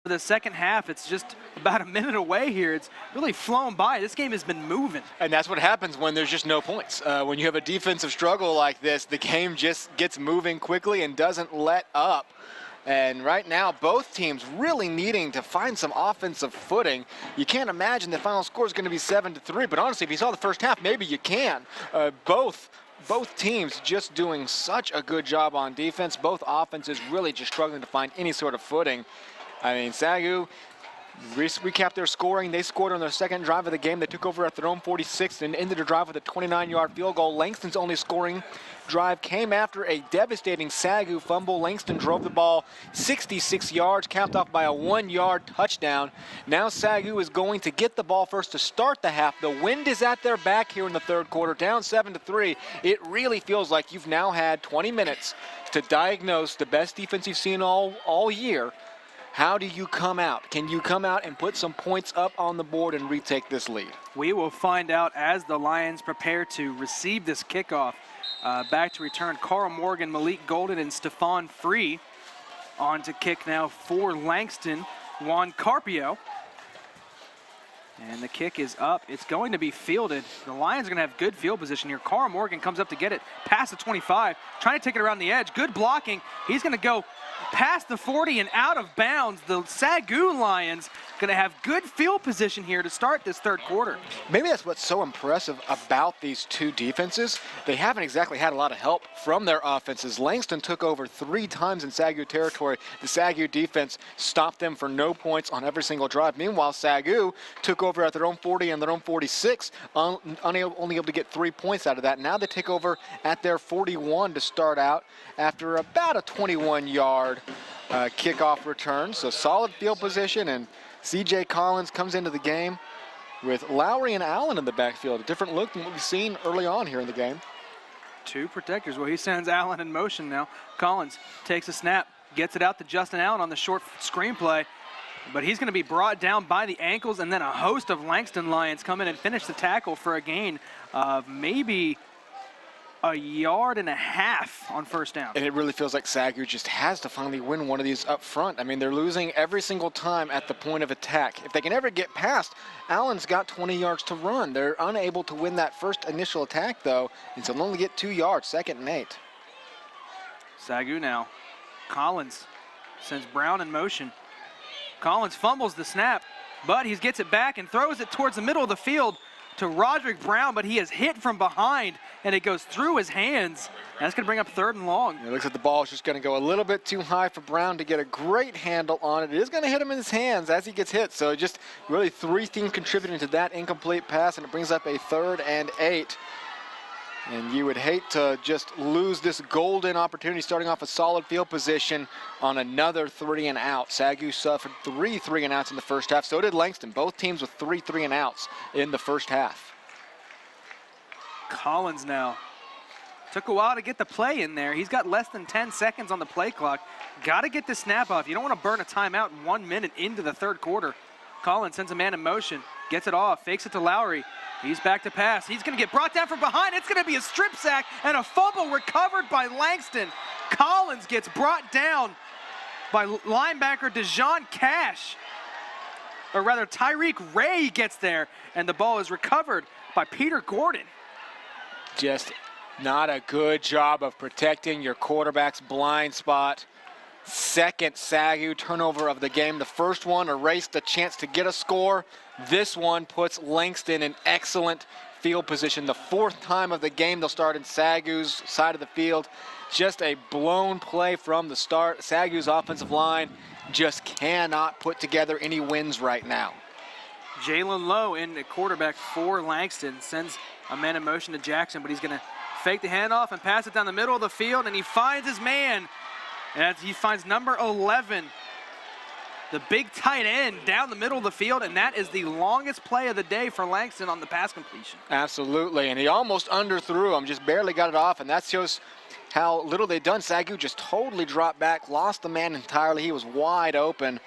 the second half. It's just about a minute away here. It's really flown by. This game has been moving. And that's what happens when there's just no points. When you have a defensive struggle like this, the game just gets moving quickly and doesn't let up. And right now, both teams really needing to find some offensive footing. You can't imagine the final score is going to be 7-3, but honestly, if you saw the first half, maybe you can. Both teams just doing such a good job on defense. Both offenses really just struggling to find any sort of footing. I mean, SAGU, recap their scoring. They scored on their second drive of the game. They took over at their own 46 and ended their drive with a 29-yard field goal. Langston's only scoring drive came after a devastating SAGU fumble. Langston drove the ball 66 yards, capped off by a 1-yard touchdown. Now SAGU is going to get the ball first to start the half. The wind is at their back here in the third quarter, down 7-3. It really feels like you've now had 20 minutes to diagnose the best defense you've seen all year. How do you come out? Can you come out and put some points up on the board and retake this lead? We will find out as the Lions prepare to receive this kickoff. Back to return, Carl Morgan, Malik Golden, and Stephon Free on to kick now for Langston, Juan Carpio. And the kick is up. It's going to be fielded. The Lions are going to have good field position here. Carl Morgan comes up to get it past the 25, trying to take it around the edge. Good blocking. He's going to go past the 40 and out of bounds. The SAGU Lions going to have good field position here to start this third quarter. Maybe that's what's so impressive about these two defenses. They haven't exactly had a lot of help from their offenses. Langston took over 3 times in SAGU territory. The SAGU defense stopped them for no points on every single drive. Meanwhile, SAGU took over at their own 40 and their own 46, only able to get 3 points out of that. Now they take over at their 41 to start out after about a 21-yard kickoff return. So solid field position, and C.J. Collins comes into the game with Lowry and Allen in the backfield. A different look than what we've seen early on here in the game. 2 protectors. Well, he sends Allen in motion now. Collins takes a snap, gets it out to Justin Allen on the short screenplay, but he's going to be brought down by the ankles, and then a host of Langston Lions come in and finish the tackle for a gain of maybe a 1.5 yards on first down. And it really feels like SAGU just has to finally win one of these up front. I mean, they're losing every single time at the point of attack. If they can ever get past, Allen's got 20 yards to run. They're unable to win that first initial attack, though, and so they'll only get 2 yards, 2nd and 8. SAGU now. Collins sends Brown in motion. Collins fumbles the snap, but he gets it back and throws it towards the middle of the field to Roderick Brown, but he is hit from behind, and it goes through his hands. And that's going to bring up 3rd and long. It looks like the ball is just going to go a little bit too high for Brown to get a great handle on it. It is going to hit him in his hands as he gets hit. So just really 3 things contributing to that incomplete pass, and it brings up a 3rd and 8. And you would hate to just lose this golden opportunity, starting off a solid field position on another 3 and out. SAGU suffered 3 3 and outs in the first half. So did Langston. Both teams with 3 3 and outs in the first half. Collins now. Took a while to get the play in there. He's got less than 10 seconds on the play clock. Got to get the snap off. You don't want to burn a timeout 1 minute into the third quarter. Collins sends a man in motion, gets it off, fakes it to Lowry. He's back to pass. He's going to get brought down from behind. It's going to be a strip sack and a fumble recovered by Langston. Collins gets brought down by linebacker DeJean Cash. Or rather, Tyreek Ray gets there, and the ball is recovered by Peter Gordon. Just not a good job of protecting your quarterback's blind spot. 2nd SAGU turnover of the game. The first one erased the chance to get a score. This one puts Langston in excellent field position. The 4th time of the game they'll start in SAGU's side of the field. Just a blown play from the start. SAGU's offensive line just cannot put together any wins right now. Jalen Lowe in the quarterback for Langston sends a man in motion to Jackson, but he's going to fake the handoff and pass it down the middle of the field, and he finds his man. And he finds number 11, the big tight end, down the middle of the field, and that is the longest play of the day for Langston on the pass completion. Absolutely, and he almost underthrew him, just barely got it off, and that shows how little they've done. SAGU just totally dropped back, lost the man entirely. He was wide open.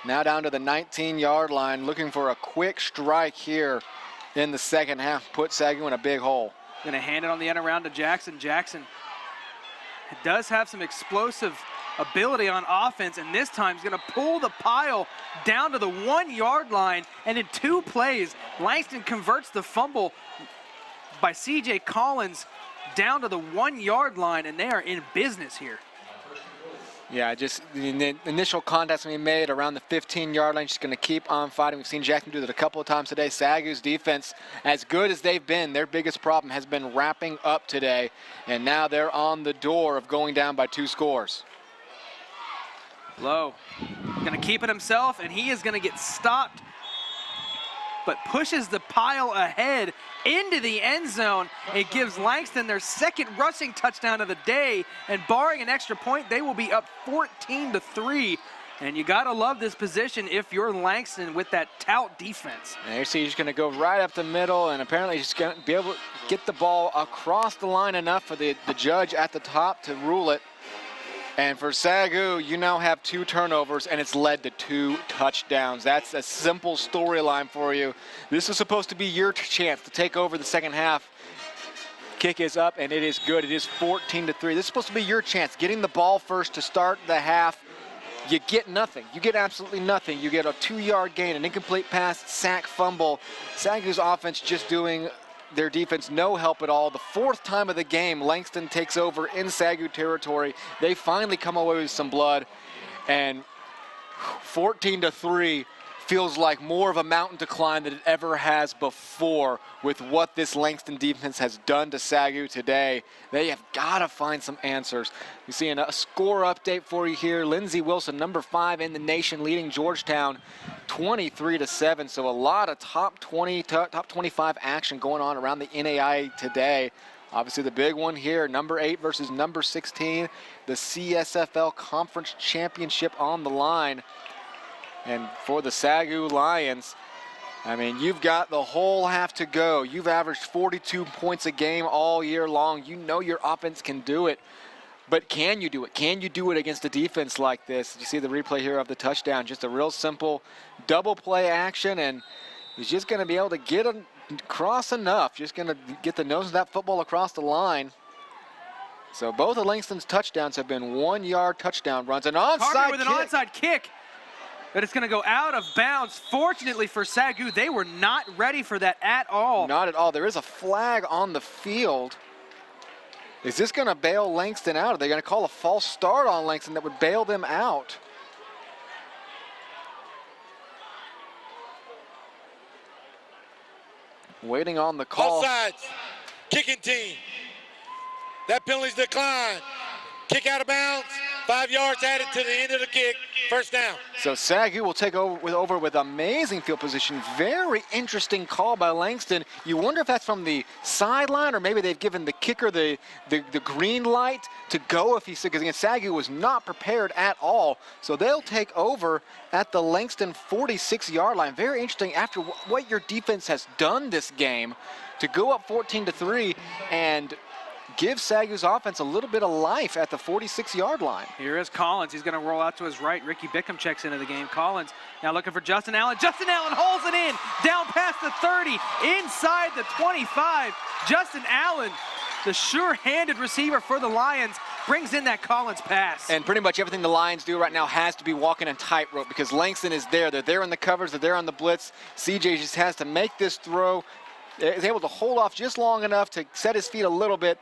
Now down to the 19-yard line, looking for a quick strike here in the second half. Put SAGU in a big hole. Going to hand it on the end around to Jackson. Jackson does have some explosive ability on offense, and this time he's going to pull the pile down to the 1-yard line, and in 2 plays, Langston converts the fumble by C.J. Collins down to the 1-yard line, and they are in business here. Yeah, just the initial contact we made around the 15-yard line, just going to keep on fighting. We've seen Jackson do that a couple of times today. SAGU's defense, as good as they've been, their biggest problem has been wrapping up today, and now they're on the door of going down by 2 scores. Lowe going to keep it himself, and he is going to get stopped, but pushes the pile ahead into the end zone. It gives Langston their 2nd rushing touchdown of the day, and barring an extra point, they will be up 14-3. And you gotta love this position if you're Langston with that tout defense. And you see he's going to go right up the middle, and apparently he's going to be able to get the ball across the line enough for the judge at the top to rule it. And for SAGU, you now have 2 turnovers, and it's led to 2 touchdowns. That's a simple storyline for you. This is supposed to be your chance to take over the second half. Kick is up, and it is good. It is 14-3. This is supposed to be your chance. Getting the ball first to start the half. You get nothing. You get absolutely nothing. You get a 2-yard gain, an incomplete pass, sack, fumble. SAGU's offense just doing their defense no help at all. The 4th time of the game, Langston takes over in SAGU territory. They finally come away with some blood, and 14-3 feels like more of a mountain to climb than it ever has before with what this Langston defense has done to SAGU today. They have got to find some answers. We see a score update for you here. Lindsey Wilson, number 5 in the nation, leading Georgetown 23-7. So a lot of top 20, top 25 action going on around the NAIA today. Obviously the big one here, number 8 versus number 16, the CSFL Conference Championship on the line. And for the SAGU Lions, I mean, you've got the whole half to go. You've averaged 42 points a game all year long. You know your offense can do it. But can you do it? Can you do it against a defense like this? You see the replay here of the touchdown. Just a real simple double play action, and he's just going to be able to get across enough. Just going to get the nose of that football across the line. So both of Langston's touchdowns have been 1-yard touchdown runs. An onside Carter with kick. an onside kick. But it's going to go out of bounds. Fortunately for SAGU, they were not ready for that at all. Not at all. There is a flag on the field. Is this going to bail Langston out? Are they going to call a false start on Langston that would bail them out? Waiting on the call. Both sides, kicking team. That penalty's declined. Kick out of bounds. 5 yards added to the end of the kick. First down. So SAGU will take over with amazing field position. Very interesting call by Langston. You wonder if that's from the sideline, or maybe they've given the kicker the green light to go if he's, because again, SAGU was not prepared at all. So they'll take over at the Langston 46-yard line. Very interesting after what your defense has done this game to go up 14-3 and give SAGU's offense a little bit of life at the 46-yard line. Here is Collins. He's going to roll out to his right. Ricky Bickham checks into the game. Collins now looking for Justin Allen. Justin Allen holds it in, down past the 30, inside the 25. Justin Allen, the sure-handed receiver for the Lions, brings in that Collins pass. And pretty much everything the Lions do right now has to be walking a tightrope, because Langston is there. They're there in the covers. They're there on the blitz. CJ just has to make this throw. He's able to hold off just long enough to set his feet a little bit.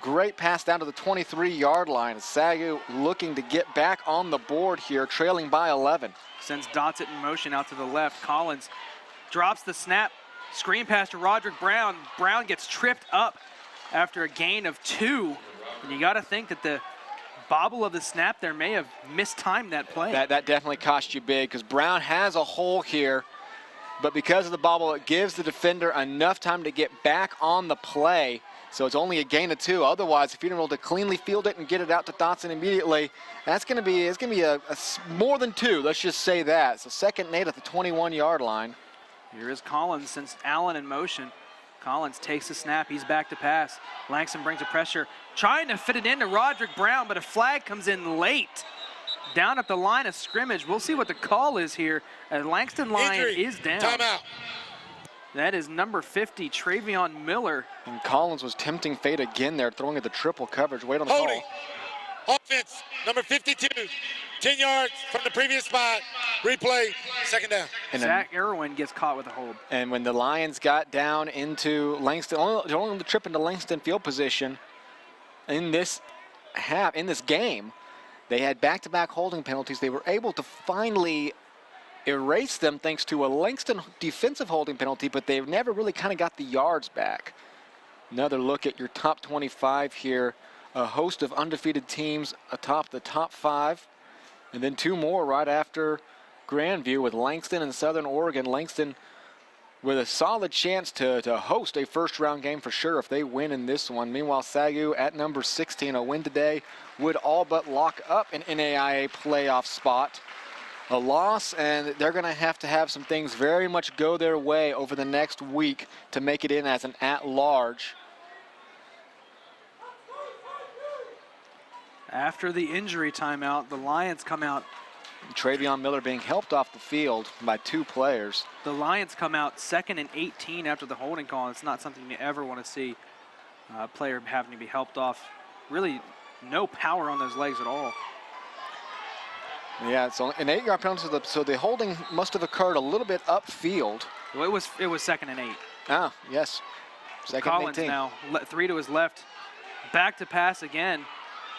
Great pass down to the 23-yard line. SAGU looking to get back on the board here, trailing by 11. Sends Dotson in motion out to the left. Collins drops the snap. Screen pass to Roderick Brown. Brown gets tripped up after a gain of 2. And you got to think that the bobble of the snap there may have mistimed that play. That definitely cost you big, because Brown has a hole here. But because of the bobble, it gives the defender enough time to get back on the play. So it's only a gain of 2. Otherwise, if you don't be able to cleanly field it and get it out to Dotson immediately, it's going to be a more than 2. Let's just say that. So 2nd and 8 at the 21-yard line. Here is Collins, since Allen in motion. Collins takes the snap. He's back to pass. Langston brings the pressure, trying to fit it into Roderick Brown, but a flag comes in late. Down at the line of scrimmage. We'll see what the call is here. Langston Lion is down. Timeout. That is number 50, Travion Miller. And Collins was tempting fate again there, throwing at the triple coverage. Wait on the call. Offense, number 52, 10 yards from the previous spot. Replay, second down. And Zach Irwin gets caught with a hold. And when the Lions got down into Langston, only the trip into Langston field position in this game, they had back-to-back holding penalties. They were able to finally erase them thanks to a Langston defensive holding penalty, but they never really kind of got the yards back. Another look at your top 25 here. A host of undefeated teams atop the top 5, and then 2 more right after Grandview with Langston and Southern Oregon. Langston with a solid chance to host a first-round game for sure if they win in this one. Meanwhile, SAGU at number 16, a win today would all but lock up an NAIA playoff spot. A loss, and they're going to have some things very much go their way over the next week to make it in as an at-large. After the injury timeout, the Lions come out. Travion Miller being helped off the field by 2 players. The Lions come out 2nd and 18 after the holding call. It's not something you ever want to see. A player having to be helped off. Really no power on those legs at all. Yeah, it's only an 8-yard penalty, so the holding must have occurred a little bit upfield. Well, it was 2nd and 8. Ah, yes. 2nd Collins and 18. now, 3 to his left. Back to pass again.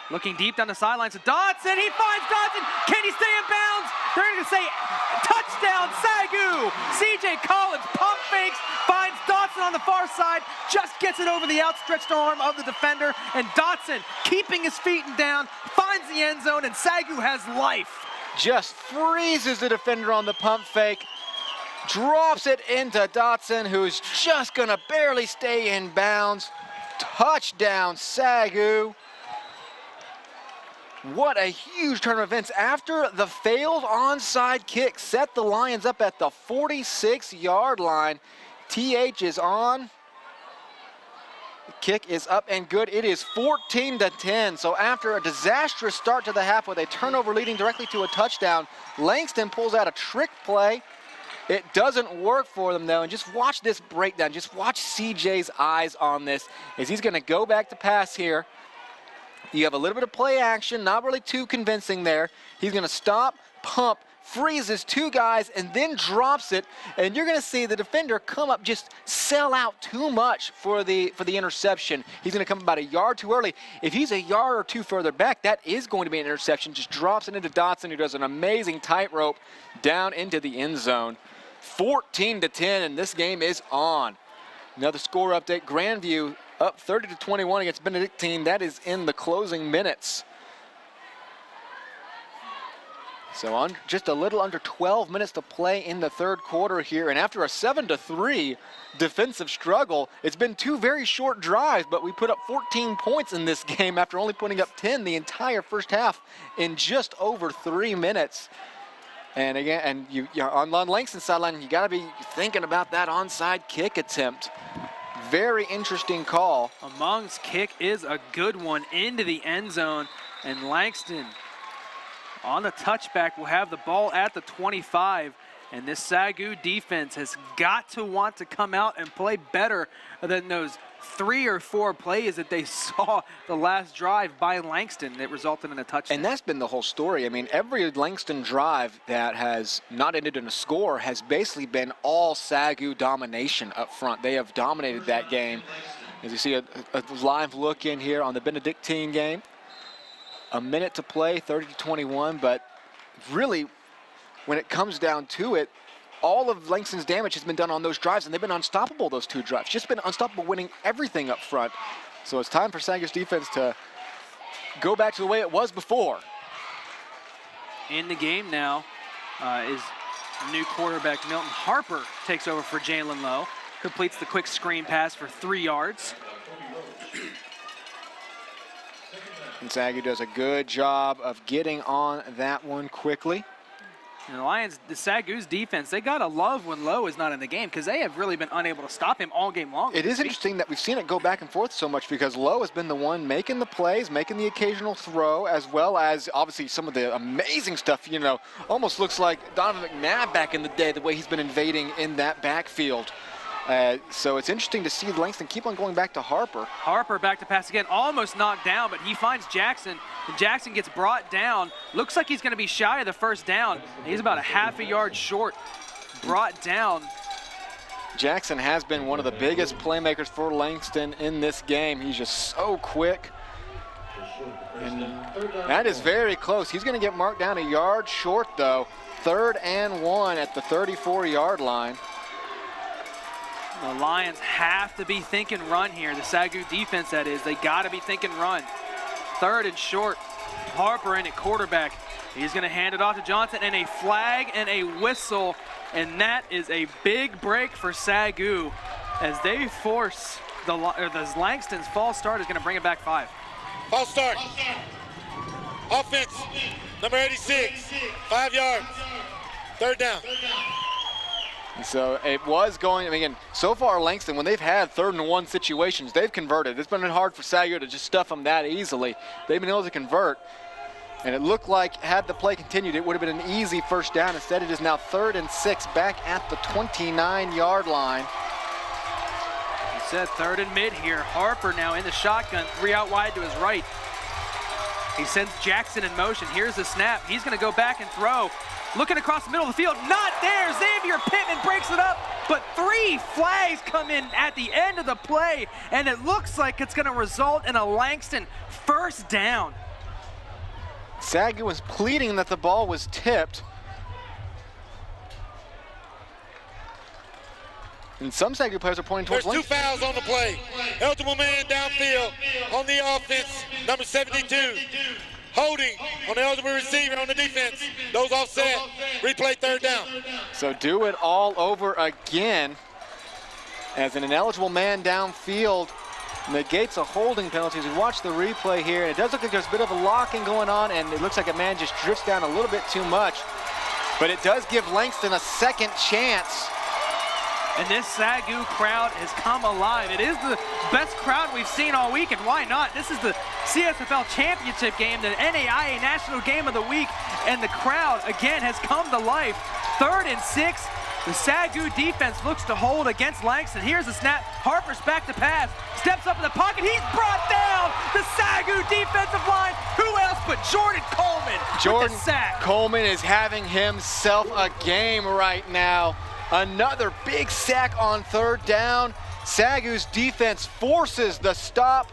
Looking deep down the sidelines to Dodson. He finds Dodson. Can he stay in bounds? They're going to say touchdown, SAGU. CJ Collins pump fakes, finds Dodson on the far side, just gets it over the outstretched arm of the defender, and Dodson, keeping his feet down, finds the end zone, and SAGU has life. Just freezes the defender on the pump fake, drops it into Dodson, who's just going to barely stay in bounds. Touchdown, SAGU. What a huge turn of events. After the failed onside kick set the Lions up at the 46-yard line. TH is on. The kick is up and good. It is 14-10. So after a disastrous start to the half with a turnover leading directly to a touchdown, Langston pulls out a trick play. It doesn't work for them, though, and just watch this breakdown. Just watch CJ's eyes on this as he's going to go back to pass here. You have a little bit of play action, not really too convincing there. He's going to stop, pump, freezes 2 guys, and then drops it. And you're going to see the defender come up, just sell out too much for the interception. He's going to come about a yard too early. If he's a yard or 2 further back, that is going to be an interception. Just drops it into Dodson, who does an amazing tightrope down into the end zone. 14-10, and this game is on. Another score update. Grandview up 30-21 against Benedictine. That is in the closing minutes. So just a little under 12 minutes to play in the third quarter here. And after a 7-3 defensive struggle, it's been 2 very short drives, but we put up 14 points in this game after only putting up 10 the entire first half in just over 3 minutes. And again, and you on Langston's sideline, you got to be thinking about that onside kick attempt. Very interesting call. Among's kick is a good one into the end zone, and Langston on the touchback will have the ball at the 25, and this SAGU defense has got to want to come out and play better than those 3 or 4 plays that they saw the last drive by Langston that resulted in a touchdown. And that's been the whole story. I mean, every Langston drive that has not ended in a score has basically been all SAGU domination up front. They have dominated that game. As you see a live look in here on the Benedictine game. A minute to play, 30-21, but really, when it comes down to it, all of Langston's damage has been done on those drives, and they've been unstoppable, those 2 drives. Just been unstoppable, winning everything up front. So it's time for SAGU's defense to go back to the way it was before. In the game now is new quarterback Milton Harper takes over for Jalen Lowe. Completes the quick screen pass for 3 yards. And SAGU does a good job of getting on that one quickly. And the Lions, the SAGU's defense, they got to love when Lowe is not in the game because they have really been unable to stop him all game long. It is interesting that we've seen it go back and forth so much because Lowe has been the one making the plays, making the occasional throw, as well as obviously some of the amazing stuff, you know, almost looks like Donovan McNabb back in the day, the way he's been invading in that backfield. So it's interesting to see Langston keep on going back to Harper. Harper back to pass again, almost knocked down, but he finds Jackson, and Jackson gets brought down. Looks like he's going to be shy of the first down. He's about a half a yard short, brought down. Jackson has been one of the biggest playmakers for Langston in this game. He's just so quick. And that is very close. He's going to get marked down a yard short, though. 3rd and 1 at the 34-yard line. The Lions have to be thinking run here. The SAGU defense, that is. They got to be thinking run. 3rd and short. Harper in at quarterback. He's going to hand it off to Johnson, and a flag and a whistle. And that is a big break for SAGU as they force the Langston's false start is going to bring it back 5. False start. Offense, number 86, 5 yards. 3rd down. So it was going, I mean, again, so far Langston, when they've had 3rd and 1 situations, they've converted. It's been hard for SAGU to just stuff them that easily. They've been able to convert. And it looked like, had the play continued, it would have been an easy first down. Instead, it is now 3rd and 6 back at the 29-yard line. He said 3rd and mid here. Harper now in the shotgun, 3 out wide to his right. He sends Jackson in motion. Here's the snap. He's going to go back and throw. Looking across the middle of the field, not there. Xavier Pittman breaks it up, but 3 flags come in at the end of the play, and it looks like it's going to result in a Langston first down. SAGU was pleading that the ball was tipped. And some SAGU players are pointing towards There's 2 Langston. fouls on the play. Eligible man downfield on the offense, number 72. Holding on the eligible receiver on the defense. Those offset. Replay 3rd down. So do it all over again as an ineligible man downfield negates a holding penalty. As we watch the replay here, and it does look like there's a bit of a locking going on, and it looks like a man just drifts down a little bit too much. But it does give Langston a second chance. And this SAGU crowd has come alive. It is the best crowd we've seen all week, and why not? This is the CSFL championship game, the NAIA National Game of the Week, and the crowd, again, has come to life. 3rd and 6. The SAGU defense looks to hold against Langston. Here's the snap. Harper's back to pass. Steps up in the pocket. He's brought down. The SAGU defensive line. Who else but Jordan Coleman with the sack? Coleman is having himself a game right now. Another big sack on 3rd down. SAGU's defense forces the stop.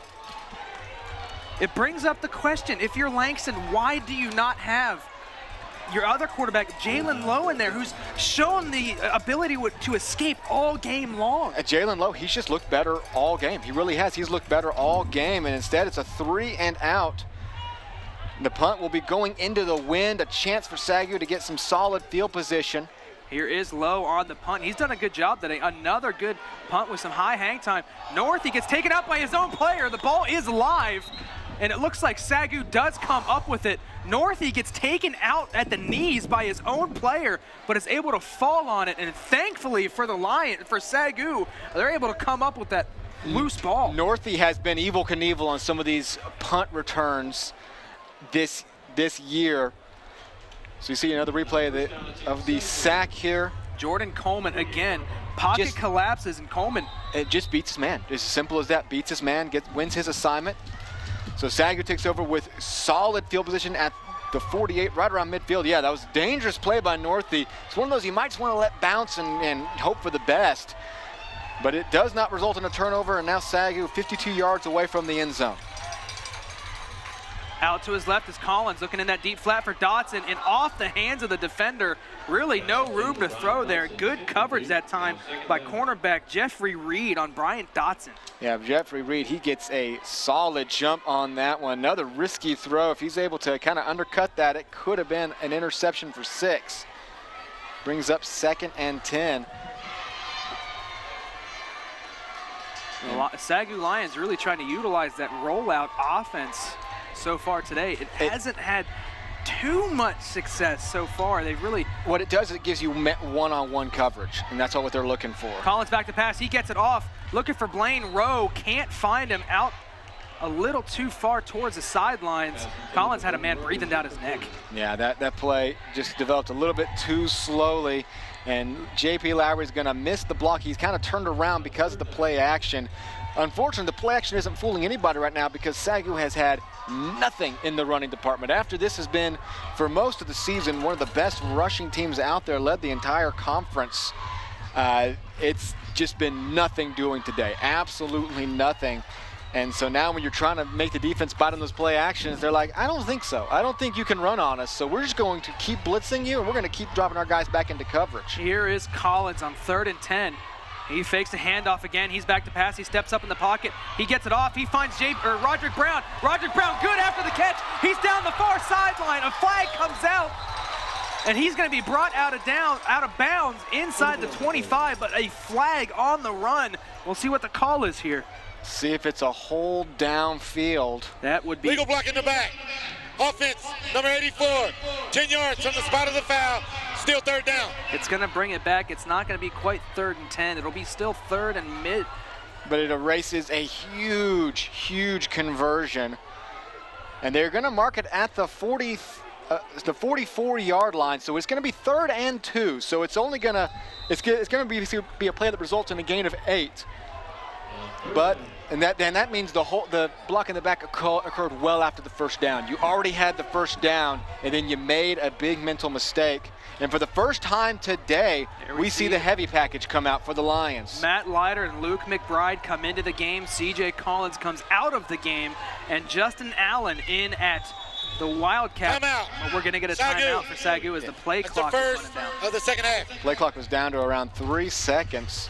It brings up the question, if you're Langston, why do you not have your other quarterback, Jalen Lowe, in there, who's shown the ability to escape all game long? Jalen Lowe, he's just looked better all game. He really has. He's looked better all game, and instead it's a 3 and out. The punt will be going into the wind, a chance for SAGU to get some solid field position. Here is Lowe on the punt. He's done a good job today. Another good punt with some high hang time. North, he gets taken out by his own player. The ball is live, and it looks like SAGU does come up with it. North, he gets taken out at the knees by his own player, but is able to fall on it. And thankfully for the for SAGU, they're able to come up with that loose ball. Northie has been Evel Knievel on some of these punt returns this year. So you see another replay of the sack here. Jordan Coleman again. Pocket collapses, and Coleman. It just beats his man. It's as simple as that. Beats his man, wins his assignment. So SAGU takes over with solid field position at the 48, right around midfield. Yeah, that was a dangerous play by Northie. It's one of those you might just want to let bounce and hope for the best. But it does not result in a turnover, and now SAGU 52 yards away from the end zone. Out to his left is Collins, looking in that deep flat for Dotson, and off the hands of the defender. Really no room to throw there. Good coverage that time by cornerback Jeffrey Reed on Bryant Dotson. Yeah, Jeffrey Reed, he gets a solid jump on that one. Another risky throw. If he's able to kind of undercut that, it could have been an interception for 6. Brings up 2nd and 10. The SAGU Lions really trying to utilize that rollout offense so far today. It hasn't had too much success so far. They've really... What it does is it gives you one-on-one coverage, and that's all what they're looking for. Collins back to pass. He gets it off. Looking for Blaine Rowe. Can't find him out a little too far towards the sidelines. Collins had a man breathing down his neck. Yeah, that play just developed a little bit too slowly, and J.P. Lowry's going to miss the block. He's kind of turned around because of the play action. Unfortunately, the play action isn't fooling anybody right now because SAGU has had nothing in the running department. After this has been, for most of the season, one of the best rushing teams out there, led the entire conference. It's just been nothing doing today, absolutely nothing. And so now when you're trying to make the defense bite on those play actions, they're like, I don't think so. I don't think you can run on us. So we're just going to keep blitzing you, and we're going to keep dropping our guys back into coverage. Here is Collins on 3rd and 10. He fakes a handoff again. He's back to pass. He steps up in the pocket. He gets it off. He finds Roderick Brown. Roderick Brown good after the catch. He's down the far sideline. A flag comes out. And he's going to be brought out of bounds inside the 25, but a flag on the run. We'll see what the call is here. See if it's a hold downfield. That would be legal block in the back. Offense, number 84, 10 yards from the spot of the foul. Still 3rd down. It's going to bring it back. It's not going to be quite 3rd and 10. It'll be still 3rd and mid. But it erases a huge, huge conversion. And they're going to mark it at the 44-yard line, so it's going to be 3rd and 2. So it's only going to be a play that results in a gain of 8. But that means the block in the back occurred well after the 1st down. You already had the 1st down, and then you made a big mental mistake. And for the first time today, we see the heavy package come out for the Lions. Matt Leiter and Luke McBride come into the game. C.J. Collins comes out of the game, and Justin Allen in at the Wildcat. Timeout. We're going to get a timeout for SAGU as the play clock is running down. Of the 2nd half. Play clock was down to around 3 seconds.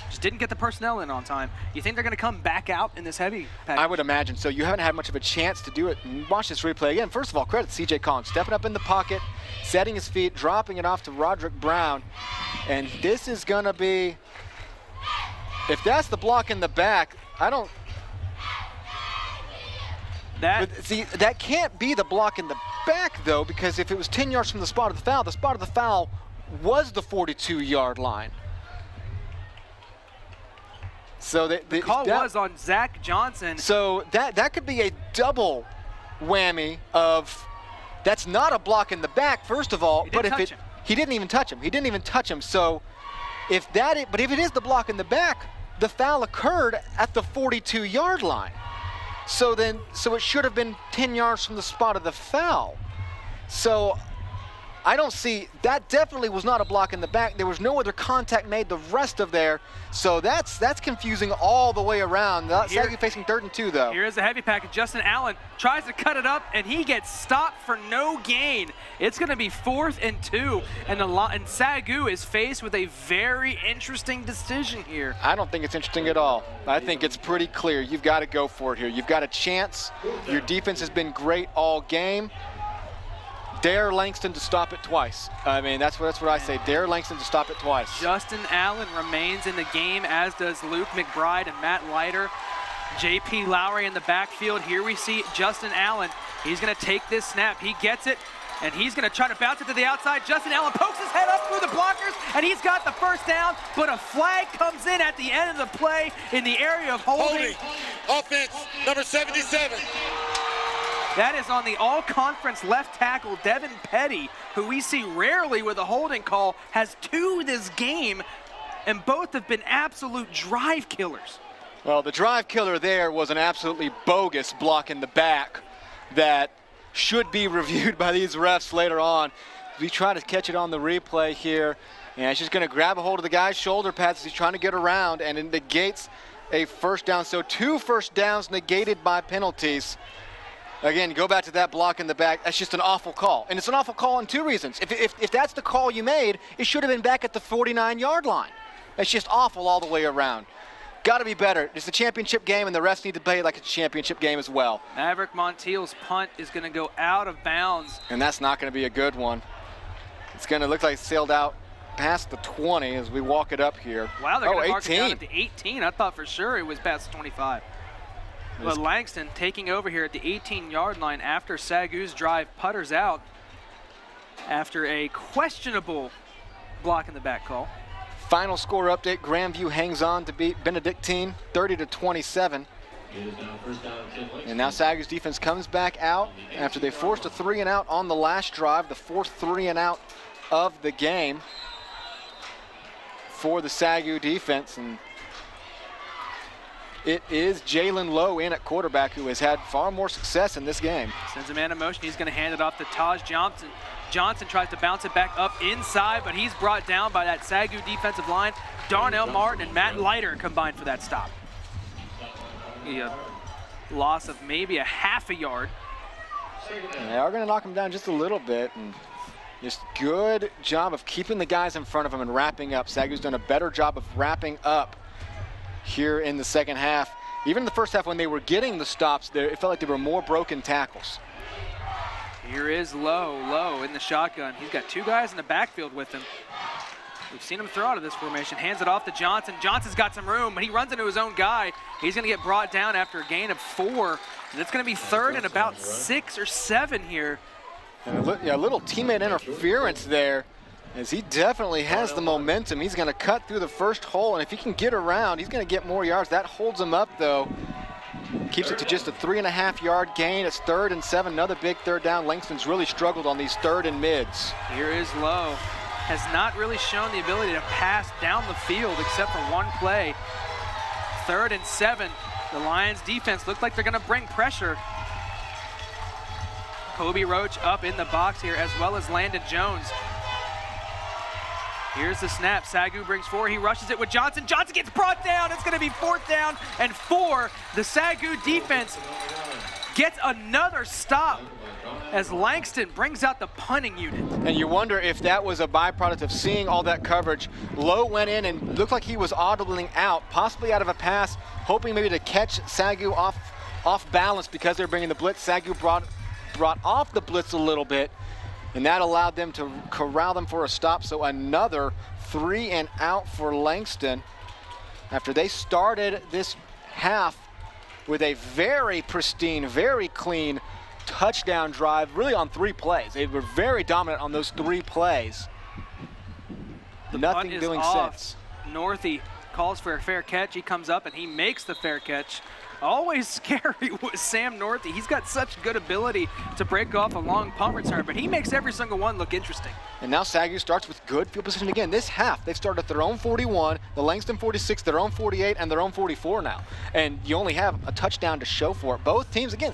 Just didn't get the personnel in on time. You think they're going to come back out in this heavy package? I would imagine so. You haven't had much of a chance to do it. Watch this replay again. First of all, credit C.J. Collins, stepping up in the pocket, setting his feet, dropping it off to Roderick Brown. And this is going to be, if that's the block in the back, that can't be the block in the back, though, because if it was 10 yards from the spot of the foul was the 42-yard line. So the call was on Zach Johnson. So that could be a double whammy of that's not a block in the back, first of all. He didn't even touch him. He didn't even touch him. So if it is the block in the back, the foul occurred at the 42-yard line. So it should have been 10 yards from the spot of the foul. So I don't see, that definitely was not a block in the back. There was no other contact made the rest of there. So that's confusing all the way around. SAGU facing 3rd and 2, though. Here's the heavy package. Justin Allen tries to cut it up, and he gets stopped for no gain. It's going to be 4th and 2, and SAGU is faced with a very interesting decision here. I don't think it's interesting at all. I think it's pretty clear. You've got to go for it here. You've got a chance. Your defense has been great all game. Dare Langston to stop it twice. I mean, that's what I say. Dare Langston to stop it twice. Justin Allen remains in the game, as does Luke McBride and Matt Leiter. J.P. Lowry in the backfield. Here we see Justin Allen. He's going to take this snap. He gets it, and he's going to try to bounce it to the outside. Justin Allen pokes his head up through the blockers, and he's got the 1st down, but a flag comes in at the end of the play in the area of holding. Offense, number 77. That is on the all-conference left tackle, Devin Petty, who we see rarely with a holding call, has 2 this game, and both have been absolute drive killers. Well, the drive killer there was an absolutely bogus block in the back that should be reviewed by these refs later on. We try to catch it on the replay here, and he's just going to grab a hold of the guy's shoulder pads as he's trying to get around, and it negates a 1st down. So 2 first downs negated by penalties. Again, go back to that block in the back. That's just an awful call. And it's an awful call on 2 reasons. If that's the call you made, it should have been back at the 49-yard line. It's just awful all the way around. Got to be better. It's a championship game, and the refs need to play it like a championship game as well. Maverick Montiel's punt is going to go out of bounds. And that's not going to be a good one. It's going to look like it sailed out past the 20 as we walk it up here. Wow, they're going to mark it down at the 18. I thought for sure it was past 25. But Langston taking over here at the 18-yard line after SAGU's drive putters out after a questionable block in the back call. Final score update, Grandview hangs on to beat Benedictine 30-27. And now SAGU's defense comes back out after they forced a 3-and-out on the last drive, the fourth 3-and-out of the game for the SAGU defense. And it is Jalen Lowe in at quarterback, who has had far more success in this game. Sends a man in motion. He's going to hand it off to Taj Johnson. Johnson tries to bounce it back up inside, but he's brought down by that SAGU defensive line. Darnell Martin and Matt Leiter combined for that stop. A loss of maybe a half a yard. They are going to knock him down just a little bit. And just good job of keeping the guys in front of him and wrapping up. SAGU's done a better job of wrapping up here in the second half. Even in the first half when they were getting the stops, it felt like there were more broken tackles. Here is Lowe in the shotgun. He's got two guys in the backfield with him. We've seen him throw out of this formation. Hands it off to Johnson. Johnson's got some room, but he runs into his own guy. He's going to get brought down after a gain of 4. And it's going to be third and about 6 or 7 here. And a little teammate interference there, as he definitely has the momentum. He's going to cut through the first hole, and if he can get around, he's going to get more yards. That holds him up, though. Keeps it to just a 3.5-yard gain. It's 3rd and 7, another big third down. Langston's really struggled on these 3rd and mids. Here is Lowe. Has not really shown the ability to pass down the field except for one play. 3rd and 7. The Lions defense looked like they're going to bring pressure. Kobe Roach up in the box here, as well as Landon Jones. Here's the snap. SAGU brings 4. He rushes it with Johnson. Johnson gets brought down. It's going to be 4th down and 4. The SAGU defense gets another stop as Langston brings out the punting unit. And you wonder if that was a byproduct of seeing all that coverage. Lowe went in and looked like he was audibling out, possibly out of a pass, hoping maybe to catch SAGU off balance because they're bringing the blitz. SAGU brought off the blitz a little bit, and that allowed them to corral them for a stop. So another 3-and-out for Langston after they started this half with a very pristine, very clean touchdown drive, really on 3 plays. They were very dominant on those 3 plays. Nothing doing sense. Northey calls for a fair catch. He comes up and he makes the fair catch. Always scary with Sam Northey. He's got such good ability to break off a long punt return, but he makes every single one look interesting. And now SAGU starts with good field position again. This half, they've started at their own 41, the Langston 46, their own 48, and their own 44 now. And you only have a touchdown to show for it. Both teams, again,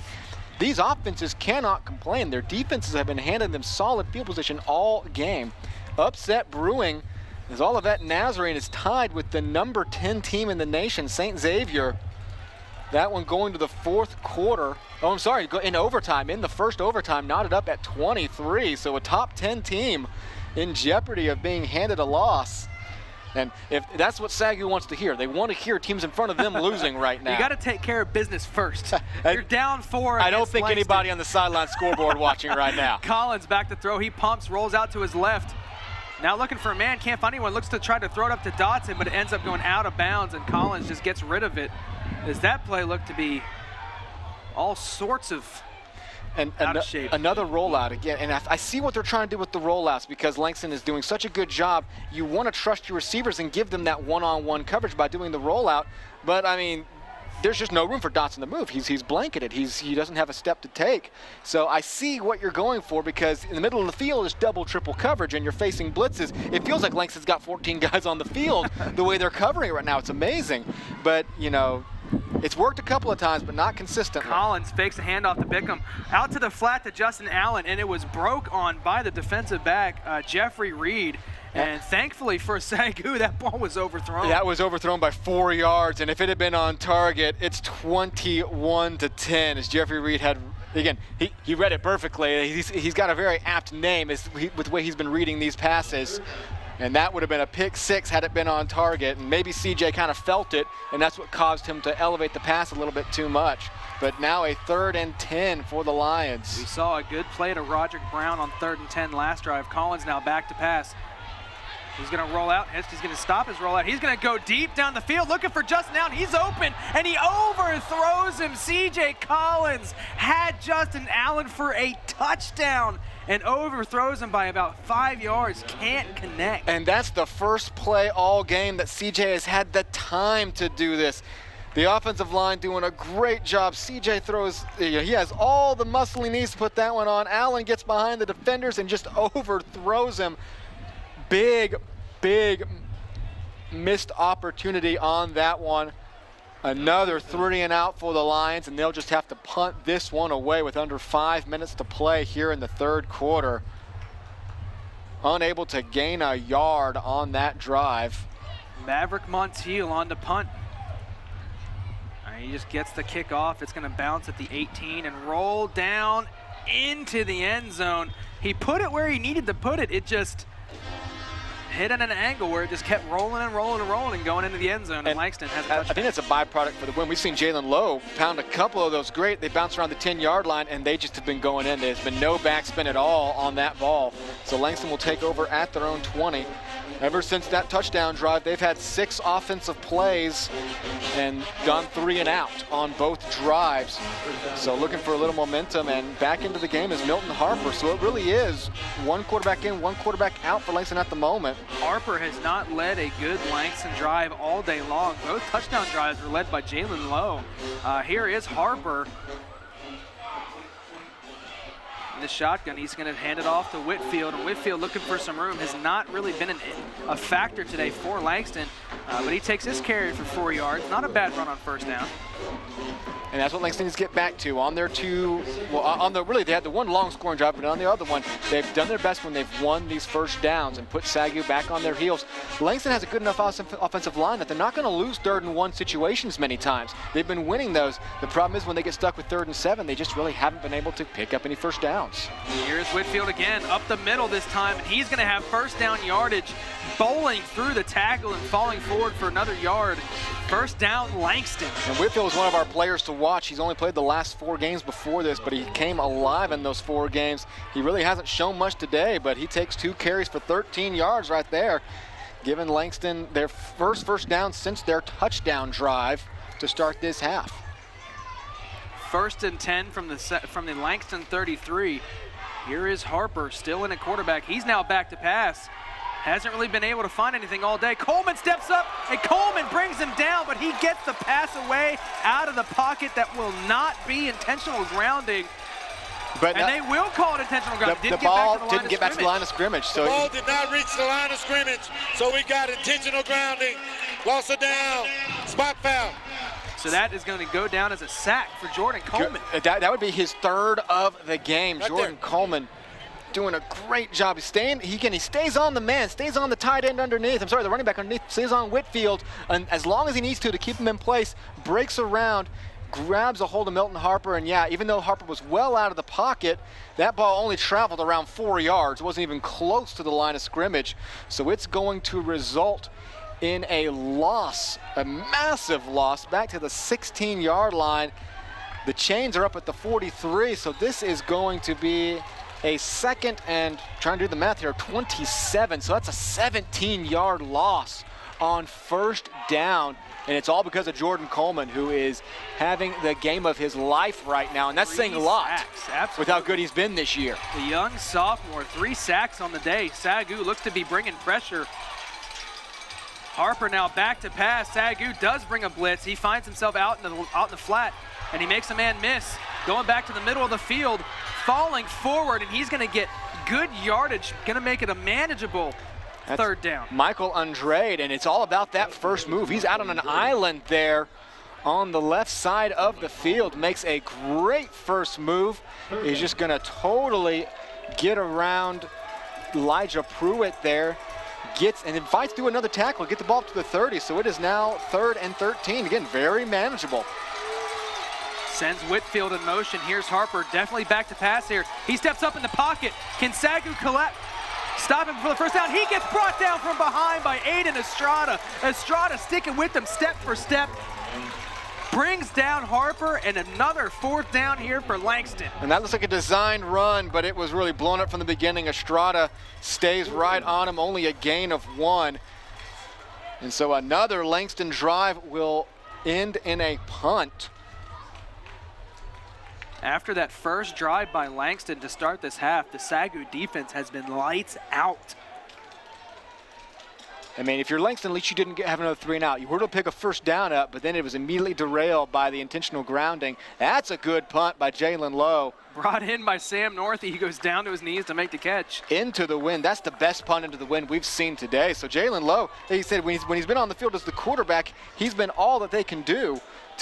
these offenses cannot complain. Their defenses have been handing them solid field position all game. Upset brewing as Olivet Nazarene is tied with the number 10 team in the nation, St. Xavier. That one going to the 4th quarter. Oh, I'm sorry, in overtime, in the first overtime, knotted up at 23. So a top 10 team in jeopardy of being handed a loss. And if that's what SAGU wants to hear, they want to hear teams in front of them losing right now. You got to take care of business first. You're down 4. I don't think Langston. Anybody on the sideline scoreboard watching right now. Collins back to throw. He pumps, rolls out to his left. Now looking for a man, can't find anyone. Looks to try to throw it up to Dotson, but it ends up going out of bounds, and Collins just gets rid of it. As that play looked to be all sorts of out of shape. Another rollout again, and I see what they're trying to do with the rollouts because Langston is doing such a good job. You want to trust your receivers and give them that one-on-one coverage by doing the rollout, but I mean, there's just no room for Dotson to move. He's blanketed. He doesn't have a step to take. So I see what you're going for because in the middle of the field is double, triple coverage and you're facing blitzes. It feels like Langston's got 14 guys on the field the way they're covering it right now. It's amazing. But, you know, it's worked a couple of times, but not consistently. Collins fakes a handoff to Bickham. Out to the flat to Justin Allen, and it was broke on by the defensive back, Jeffrey Reed. And thankfully for SAGU, that ball was overthrown. That was overthrown by 4 yards, and if it had been on target, it's 21-10 as Jeffrey Reed had, again, he read it perfectly. He's got a very apt name with the way he's been reading these passes. And that would have been a pick 6 had it been on target. And maybe CJ kind of felt it, and that's what caused him to elevate the pass a little bit too much. But now a 3rd and 10 for the Lions. We saw a good play to Roderick Brown on 3rd and 10 last drive. Collins now back to pass. He's going to roll out. He's going to stop his rollout. He's going to go deep down the field looking for Justin Allen. He's open, and he overthrows him. CJ Collins had Justin Allen for a touchdown and overthrows him by about 5 yards. Can't connect. And that's the first play all game that CJ has had the time to do this. The offensive line doing a great job. CJ throws, he has all the muscle he needs to put that one on. Allen gets behind the defenders and just overthrows him. Big missed opportunity on that one. Another 3 and out for the Lions, and they'll just have to punt this one away with under 5 minutes to play here in the third quarter. Unable to gain a yard on that drive. Maverick Montiel on the punt. He just gets the kick off. It's going to bounce at the 18 and roll down into the end zone. He put it where he needed to put it. It just hit at an angle where it just kept rolling and rolling and rolling and going into the end zone, and Langston has a touchdown. I think that's a byproduct for the win. We've seen Jalen Lowe pound a couple of those great. They bounce around the 10-yard line, and they just have been going in. There's been no backspin at all on that ball. So Langston will take over at their own 20. Ever since that touchdown drive, they've had 6 offensive plays and gone 3 and out on both drives. So looking for a little momentum, and back into the game is Milton Harper. So it really is one quarterback in, one quarterback out for Langston at the moment. Harper has not led a good Langston drive all day long. Both touchdown drives were led by Jalen Lowe. Here is Harper. The shotgun, he's going to hand it off to Whitfield, and Whitfield looking for some room. Has not really been a factor today for Langston, but he takes his carry for 4 yards. Not a bad run on first down. And that's what Langston needs to get back to. On their two, well, really they had the one long scoring drive, but on the other one, they've done their best when they've won these first downs and put SAGU back on their heels. Langston has a good enough offensive line that they're not going to lose 3rd and 1 situations many times. They've been winning those. The problem is when they get stuck with 3rd and 7, they just really haven't been able to pick up any first downs. Here's Whitfield again, up the middle this time, and he's going to have first down yardage, bowling through the tackle and falling forward for another yard. First down, Langston. And Whitfield was one of our players to watch. He's only played the last 4 games before this, but he came alive in those 4 games. He really hasn't shown much today, but he takes 2 carries for 13 yards right there, giving Langston their first down since their touchdown drive to start this half. 1st and 10 from the Langston 33. Here is Harper, still in at quarterback. He's now back to pass. Hasn't really been able to find anything all day. Coleman steps up, and Coleman brings him down, but he gets the pass away out of the pocket. That will not be intentional grounding. And they will call it intentional grounding. The ball didn't get back to the line of scrimmage. So the ball did not reach the line of scrimmage, so we got intentional grounding. Loss of down, spot foul. So that is going to go down as a sack for Jordan Coleman. That would be his 3rd of the game. Right Jordan there. Coleman doing a great job. He stays on the man, stays on the tight end underneath. The running back underneath, stays on Whitfield, and as long as he needs to keep him in place, breaks around, grabs a hold of Milton Harper, and yeah, even though Harper was well out of the pocket, that ball only traveled around 4 yards. It wasn't even close to the line of scrimmage. So it's going to result in a loss, a massive loss, back to the 16-yard line. The chains are up at the 43, so this is going to be a 2nd and, trying to do the math here, 27. So that's a 17-yard loss on first down. And it's all because of Jordan Coleman, who is having the game of his life right now. And that's saying a lot with how good he's been this year. The young sophomore, 3 sacks on the day. SAGU looks to be bringing pressure. Harper now back to pass. SAGU does bring a blitz. He finds himself out in the flat, and he makes a man miss. Going back to the middle of the field, falling forward, and he's going to get good yardage, going to make it a manageable 3rd down. Michael Andrade, and it's all about that first move. He's out on an island there on the left side of the field, makes a great first move. He's just going to totally get around Elijah Pruitt there. And then fights through another tackle, get the ball up to the 30, so it is now 3rd and 13. Again, very manageable. Sends Whitfield in motion. Here's Harper, definitely back to pass here. He steps up in the pocket. Can SAGU stop him for the first down? He gets brought down from behind by Aiden Estrada. Estrada sticking with him step for step. Brings down Harper, and another 4th down here for Langston. And that looks like a designed run, but it was really blown up from the beginning. Estrada stays right on him, only a gain of 1. And so another Langston drive will end in a punt. After that first drive by Langston to start this half, the SAGU defense has been lights out. I mean, if you're Langston, at least you didn't have another 3 and out. You were to pick a first down up, but then it was immediately derailed by the intentional grounding. That's a good punt by Jalen Lowe. Brought in by Sam Northey. He goes down to his knees to make the catch. Into the wind. That's the best punt into the wind we've seen today. So Jalen Lowe, he said when he's been on the field as the quarterback, he's been all that they can do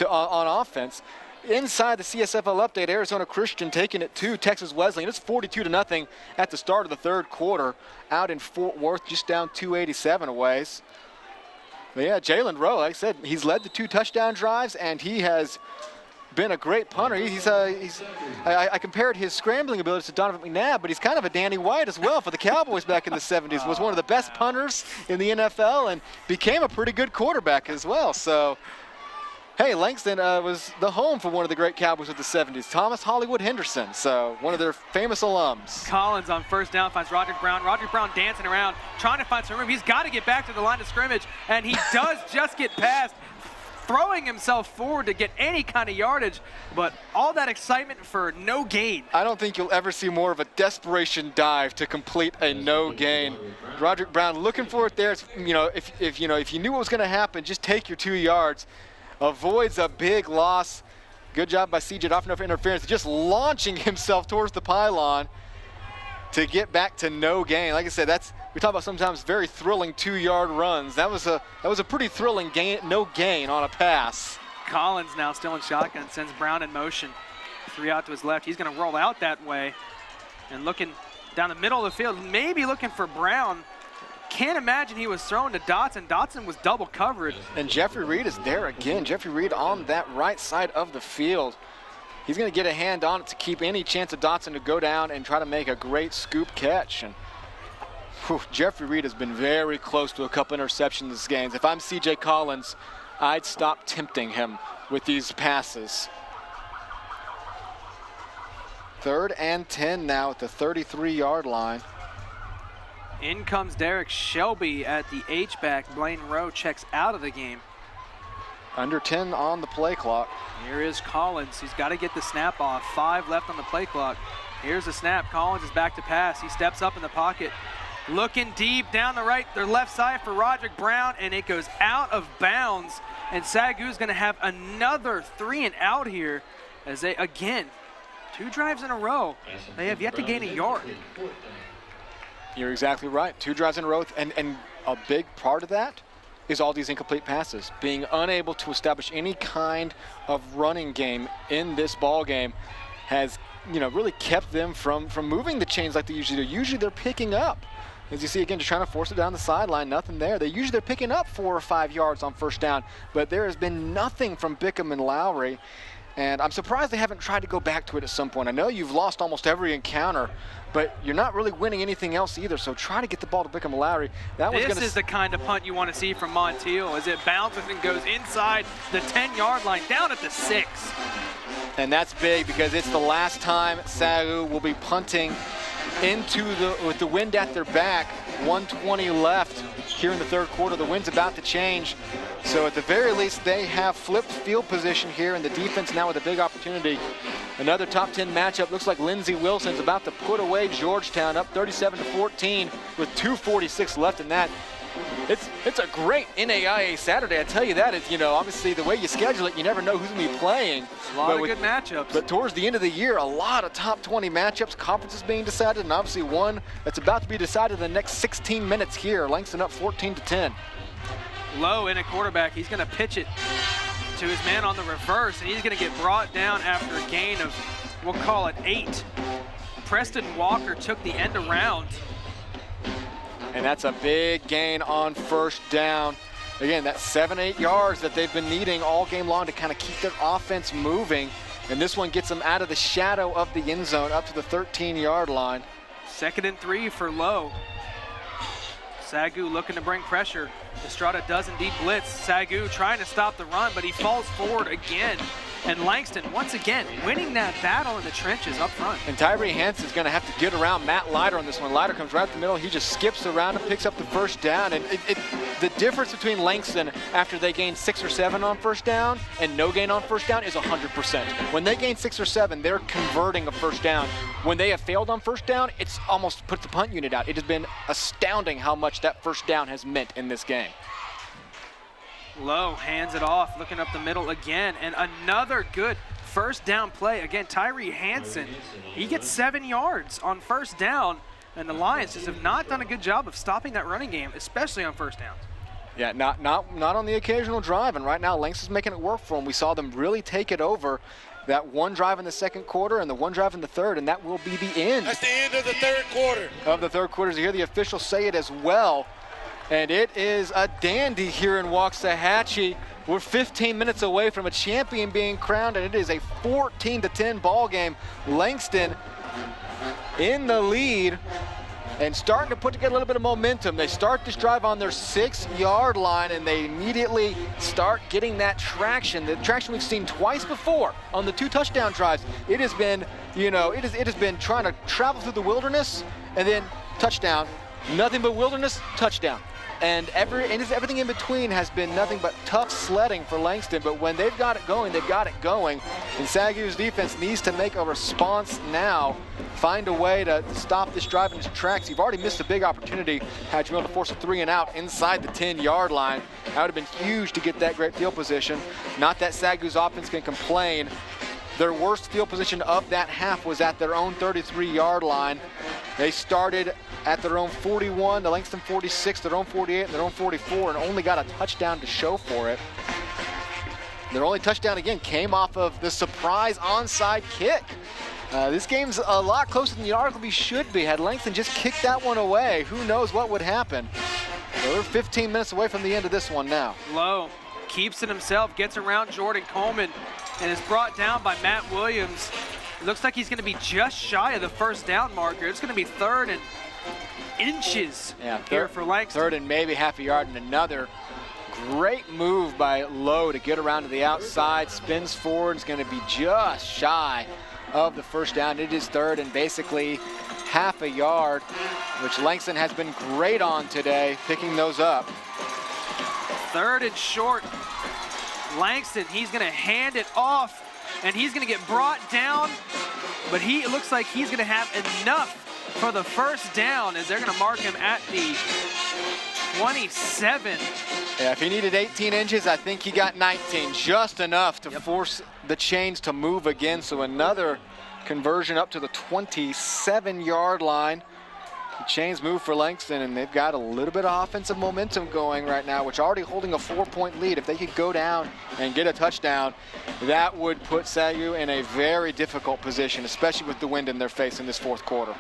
on offense. Inside the CSFL update, Arizona Christian taking it to Texas Wesleyan. It's 42-0 at the start of the third quarter out in Fort Worth, just down 287 a ways. But yeah, Jalen Lowe, like I said, he's led the 2 touchdown drives, and he has been a great punter. I compared his scrambling abilities to Donovan McNabb, but he's kind of a Danny White as well for the Cowboys back in the 70s. Was one of the best punters in the NFL and became a pretty good quarterback as well. So, hey, Langston was the home for one of the great Cowboys of the 70s, Thomas Hollywood Henderson, so one of their famous alums. Collins on first down finds Roderick Brown. Roderick Brown dancing around, trying to find some room. He's got to get back to the line of scrimmage, and he does just get past, throwing himself forward to get any kind of yardage, but all that excitement for no gain. I don't think you'll ever see more of a desperation dive to complete a no gain. Roderick Brown looking for it there. It's, if you knew what was going to happen, just take your 2 yards. Avoids a big loss. Good job by CJ, off enough interference, just launching himself towards the pylon to get back to no gain. Like I said, we talk about sometimes very thrilling 2-yard runs. That was a pretty thrilling no gain on a pass. Collins now still in shotgun, sends Brown in motion. 3 out to his left. He's going to roll out that way and looking down the middle of the field, maybe looking for Brown. Can't imagine he was thrown to Dotson. Dotson was double covered. And Jeffrey Reed is there again. Jeffrey Reed on that right side of the field. He's going to get a hand on it to keep any chance of Dotson to go down and try to make a great scoop catch. And Jeffrey Reed has been very close to a couple interceptions this game. If I'm CJ Collins, I'd stop tempting him with these passes. 3rd and 10 now at the 33-yard line. In comes Derek Shelby at the H-back. Blaine Rowe checks out of the game. Under 10 on the play clock. Here is Collins. He's got to get the snap off. 5 left on the play clock. Here's the snap. Collins is back to pass. He steps up in the pocket. Looking deep down the left side for Roderick Brown, and it goes out of bounds. And SAGU is going to have another 3 and out here as they, again, 2 drives in a row. They have yet to gain a yard. You're exactly right. 2 drives in a row, and a big part of that is all these incomplete passes. Being unable to establish any kind of running game in this ball game has, really kept them from moving the chains like they usually do. Usually they're picking up. As you see, again, just trying to force it down the sideline, nothing there. They're picking up 4 or 5 yards on first down, but there has been nothing from Bickham and Lowry. And I'm surprised they haven't tried to go back to it at some point. I know you've lost almost every encounter, but you're not really winning anything else either, so try to get the ball to Bickham and Lowry. This is the kind of punt you want to see from Montiel as it bounces and goes inside the 10-yard line, down at the 6. And that's big because it's the last time SAGU will be punting with the wind at their back. 1:20 left here in the third quarter. The wind's about to change. So at the very least, they have flipped field position here, and the defense now with a big opportunity. Another top 10 matchup. Looks like Lindsey Wilson's about to put away Georgetown, up 37-14 with 2:46 left in that. It's a great NAIA Saturday, I tell you that. It's, obviously the way you schedule it, you never know who's going to be playing. A lot of good matchups. But towards the end of the year, a lot of top 20 matchups, conferences being decided, and obviously one that's about to be decided in the next 16 minutes here. Langston up 14-10. Low in at quarterback. He's going to pitch it to his man on the reverse, and he's going to get brought down after a gain of, we'll call it 8. Preston Walker took the end around. And that's a big gain on first down. Again, that's 7-8 yards that they've been needing all game long to kind of keep their offense moving. And this one gets them out of the shadow of the end zone up to the 13-yard line. 2nd and 3 for Lowe. SAGU looking to bring pressure. Estrada does indeed blitz. SAGU trying to stop the run, but he falls forward again. And Langston, once again, winning that battle in the trenches up front. And Tyree Hanson's going to have to get around Matt Leiter on this one. Leiter comes right up the middle. He just skips around and picks up the first down. And the difference between Langston after they gain 6 or 7 on first down and no gain on first down is 100%. When they gain 6 or 7, they're converting a first down. When they have failed on first down, it's almost put the punt unit out. It has been astounding how much that first down has meant in this game. Lowe hands it off, looking up the middle again, and another good first down play. Again, Tyree Hanson, he gets 7 yards on first down, and the Lions just have not done a good job of stopping that running game, especially on first downs. Yeah, not on the occasional drive, and right now Langston's making it work for them. We saw them really take it over. That one drive in the second quarter and the one drive in the third, and that will be the end. That's the end of the third quarter. Of the third quarter. You hear the officials say it as well. And it is a dandy here in Waxahachie. We're 15 minutes away from a champion being crowned, and it is a 14-10 ball game. Langston in the lead and starting to put together a little bit of momentum. They start this drive on their 6-yard line, and they immediately start getting that traction. The traction we've seen twice before on the 2 touchdown drives. It has been, it has been trying to travel through the wilderness and then touchdown. Nothing but wilderness, touchdown. And everything in between has been nothing but tough sledding for Langston. But when they've got it going, they've got it going. And SAGU's defense needs to make a response now, find a way to stop this drive in its tracks. You've already missed a big opportunity had you been able to force a 3 and out inside the 10-yard line. That would have been huge to get that great field position. Not that SAGU's offense can complain. Their worst field position of that half was at their own 33-yard line. They started at their own 41, the Langston 46, their own 48, and their own 44, and only got a touchdown to show for it. Their only touchdown, again, came off of the surprise onside kick. This game's a lot closer than it arguably should be. Had Langston just kicked that one away, who knows what would happen. So we're 15 minutes away from the end of this one now. Lowe keeps it himself, gets around Jordan Coleman, and is brought down by Matt Williams. It looks like he's going to be just shy of the first down marker. It's going to be 3rd and inches here for Langston. 3rd and maybe half a yard, and another great move by Lowe to get around to the outside, spins forward. It's going to be just shy of the first down. It is 3rd and basically half a yard, which Langston has been great on today, picking those up. 3rd and short. Langston, he's going to hand it off, and he's going to get brought down, but it looks like he's going to have enough for the first down as they're going to mark him at the 27. Yeah, if he needed 18 inches, I think he got 19, just enough to force the chains to move again. So another conversion up to the 27-yard line. The chains move for Langston, and they've got a little bit of offensive momentum going right now, which already holding a 4-point lead. If they could go down and get a touchdown, that would put SAGU in a very difficult position, especially with the wind in their face in this 4th quarter.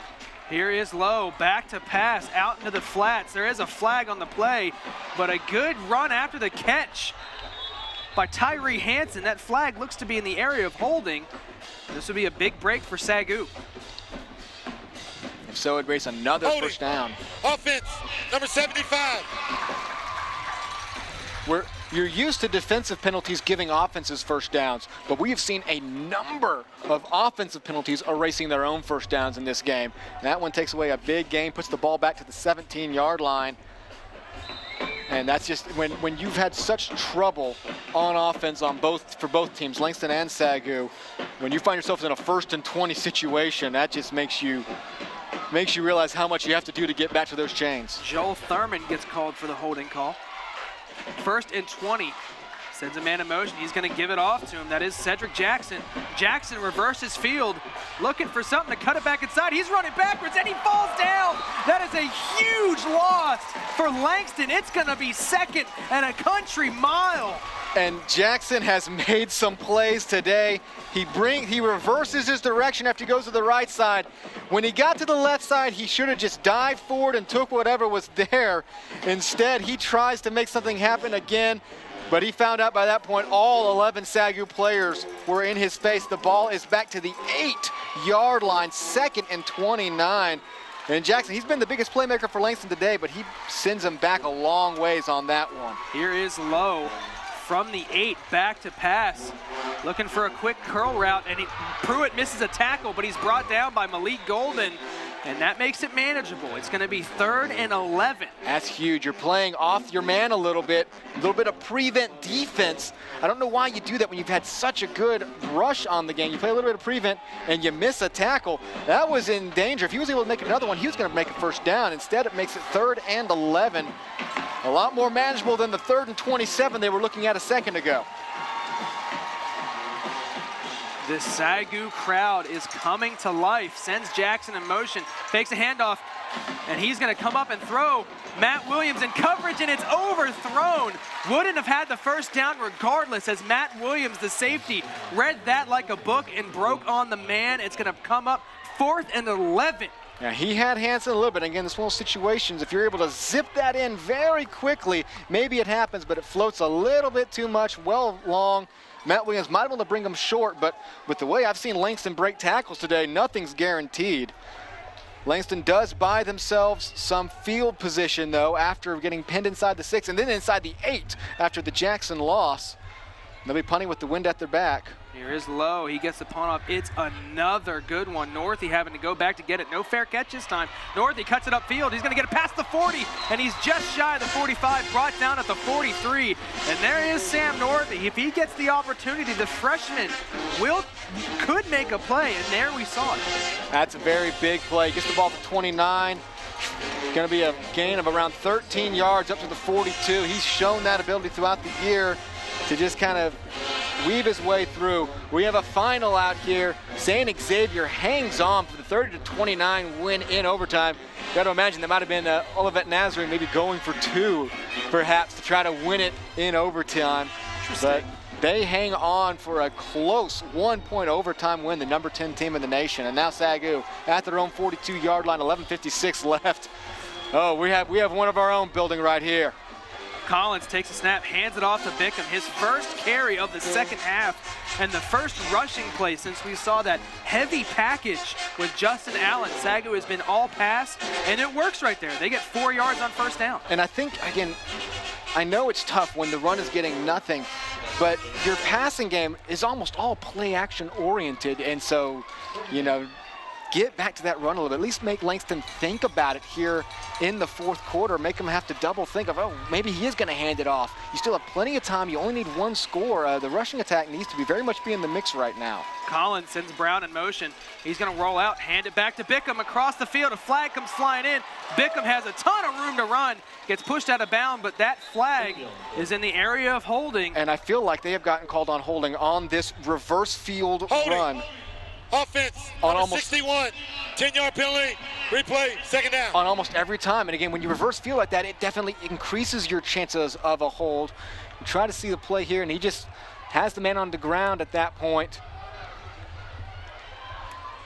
Here is Lowe, back to pass, out into the flats. There is a flag on the play, but a good run after the catch by Tyree Hanson. That flag looks to be in the area of holding. This would be a big break for SAGU. If so, it brings another first down. Offense, number 75. You're used to defensive penalties giving offenses first downs, but we have seen a number of offensive penalties erasing their own first downs in this game. That one takes away a big gain, puts the ball back to the 17-yard line. And that's just when you've had such trouble on offense for both teams, Langston and SAGU, when you find yourself in a 1st and 20 situation, that just makes you realize how much you have to do to get back to those chains. Joel Thurman gets called for the holding call. 1st and 20. Sends a man in motion. He's going to give it off to him. That is Cedric Jackson. Jackson reverses field, looking for something to cut it back inside. He's running backwards, and he falls down. That is a huge loss for Langston. It's going to be 2nd and a country mile. And Jackson has made some plays today. He reverses his direction after he goes to the right side. When he got to the left side, he should have just dived forward and took whatever was there. Instead, he tries to make something happen again, but he found out by that point all 11 SAGU players were in his face. The ball is back to the 8-yard line, 2nd and 29. And Jackson, he's been the biggest playmaker for Langston today, but he sends him back a long ways on that one. Here is Lowe. from the 8, back to pass. Looking for a quick curl route, and Pruitt misses a tackle, but he's brought down by Malik Golden, and that makes it manageable. It's going to be 3rd and 11. That's huge. You're playing off your man a little bit of prevent defense. I don't know why you do that when you've had such a good rush on the game. You play a little bit of prevent, and you miss a tackle. That was in danger. If he was able to make another one, he was going to make a first down. Instead, it makes it 3rd and 11. A lot more manageable than the 3rd and 27 they were looking at a second ago. This SAGU crowd is coming to life. Sends Jackson in motion, fakes a handoff, and he's going to come up and throw. Matt Williams in coverage, and it's overthrown. Wouldn't have had the first down regardless, as Matt Williams, the safety, read that like a book and broke on the man. It's going to come up 4th and 11. Now, he had Hansen a little bit. Again, this one of those situations, if you're able to zip that in very quickly, maybe it happens, but it floats a little bit too much, well long. Matt Williams might be able to bring him short, but with the way I've seen Langston break tackles today, nothing's guaranteed. Langston does buy themselves some field position, though, after getting pinned inside the 6 and then inside the 8 after the Jackson loss. They'll be punting with the wind at their back. Here is Lowe. He gets the punt off. It's another good one. Northey having to go back to get it. No fair catch this time. Northey cuts it upfield. He's going to get it past the 40, and he's just shy of the 45, brought down at the 43. And there is Sam Northey. If he gets the opportunity, the freshman could make a play, and there we saw it. That's a very big play. Gets the ball to 29. Going to be a gain of around 13 yards up to the 42. He's shown that ability throughout the year to just kind of weave his way through. We have a final out here. St. Xavier hangs on for the 30-29 win in overtime. Got to imagine that might have been Olivet Nazarene maybe going for 2, perhaps, to try to win it in overtime. But they hang on for a close 1-point overtime win, the number 10 team in the nation. And now SAGU at their own 42-yard line, 11:56 left. Oh, we have one of our own building right here. Collins takes a snap, hands it off to Bickham. His first carry of the second half and the first rushing play since we saw that heavy package with Justin Allen. SAGU has been all pass, and it works right there. They get 4 yards on first down. And I think, again, I know it's tough when the run is getting nothing, but your passing game is almost all play action oriented. And so, you know, get back to that run a little bit. At least make Langston think about it here in the 4th quarter. Make him have to double think of, oh, maybe he is going to hand it off. You still have plenty of time. You only need 1 score. The rushing attack needs to be very much be in the mix right now. Collins sends Brown in motion. He's going to roll out, hand it back to Bickham across the field. A flag comes flying in. Bickham has a ton of room to run. Gets pushed out of bounds, but that flag is in the area of holding. And I feel like they have gotten called on holding on this reverse field run. Offense, number 61, 10-yard penalty, replay, second down. On almost every time. And again, when you reverse field like that, it definitely increases your chances of a hold. You try to see the play here, and he just has the man on the ground at that point.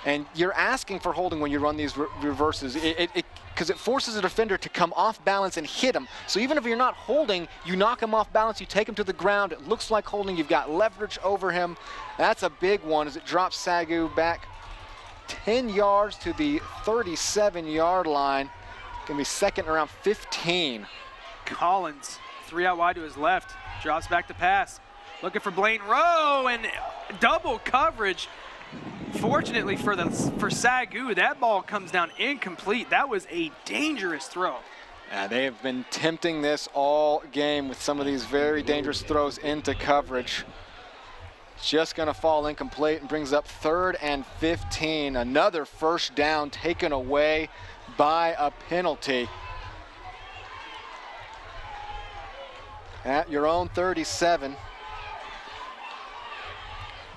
And you're asking for holding when you run these reverses, because it forces a defender to come off balance and hit him. So even if you're not holding, you knock him off balance, you take him to the ground. It looks like holding. You've got leverage over him. That's a big one as it drops SAGU back 10 yards to the 37-yard line. Going to be second around 15. Collins, 3 out wide to his left, drops back to pass. Looking for Blaine Rowe, and double coverage. Fortunately for SAGU, that ball comes down incomplete. That was a dangerous throw. Yeah, they have been tempting this all game with some of these very dangerous throws into coverage. Just going to fall incomplete and brings up 3rd and 15. Another first down taken away by a penalty. At your own 37.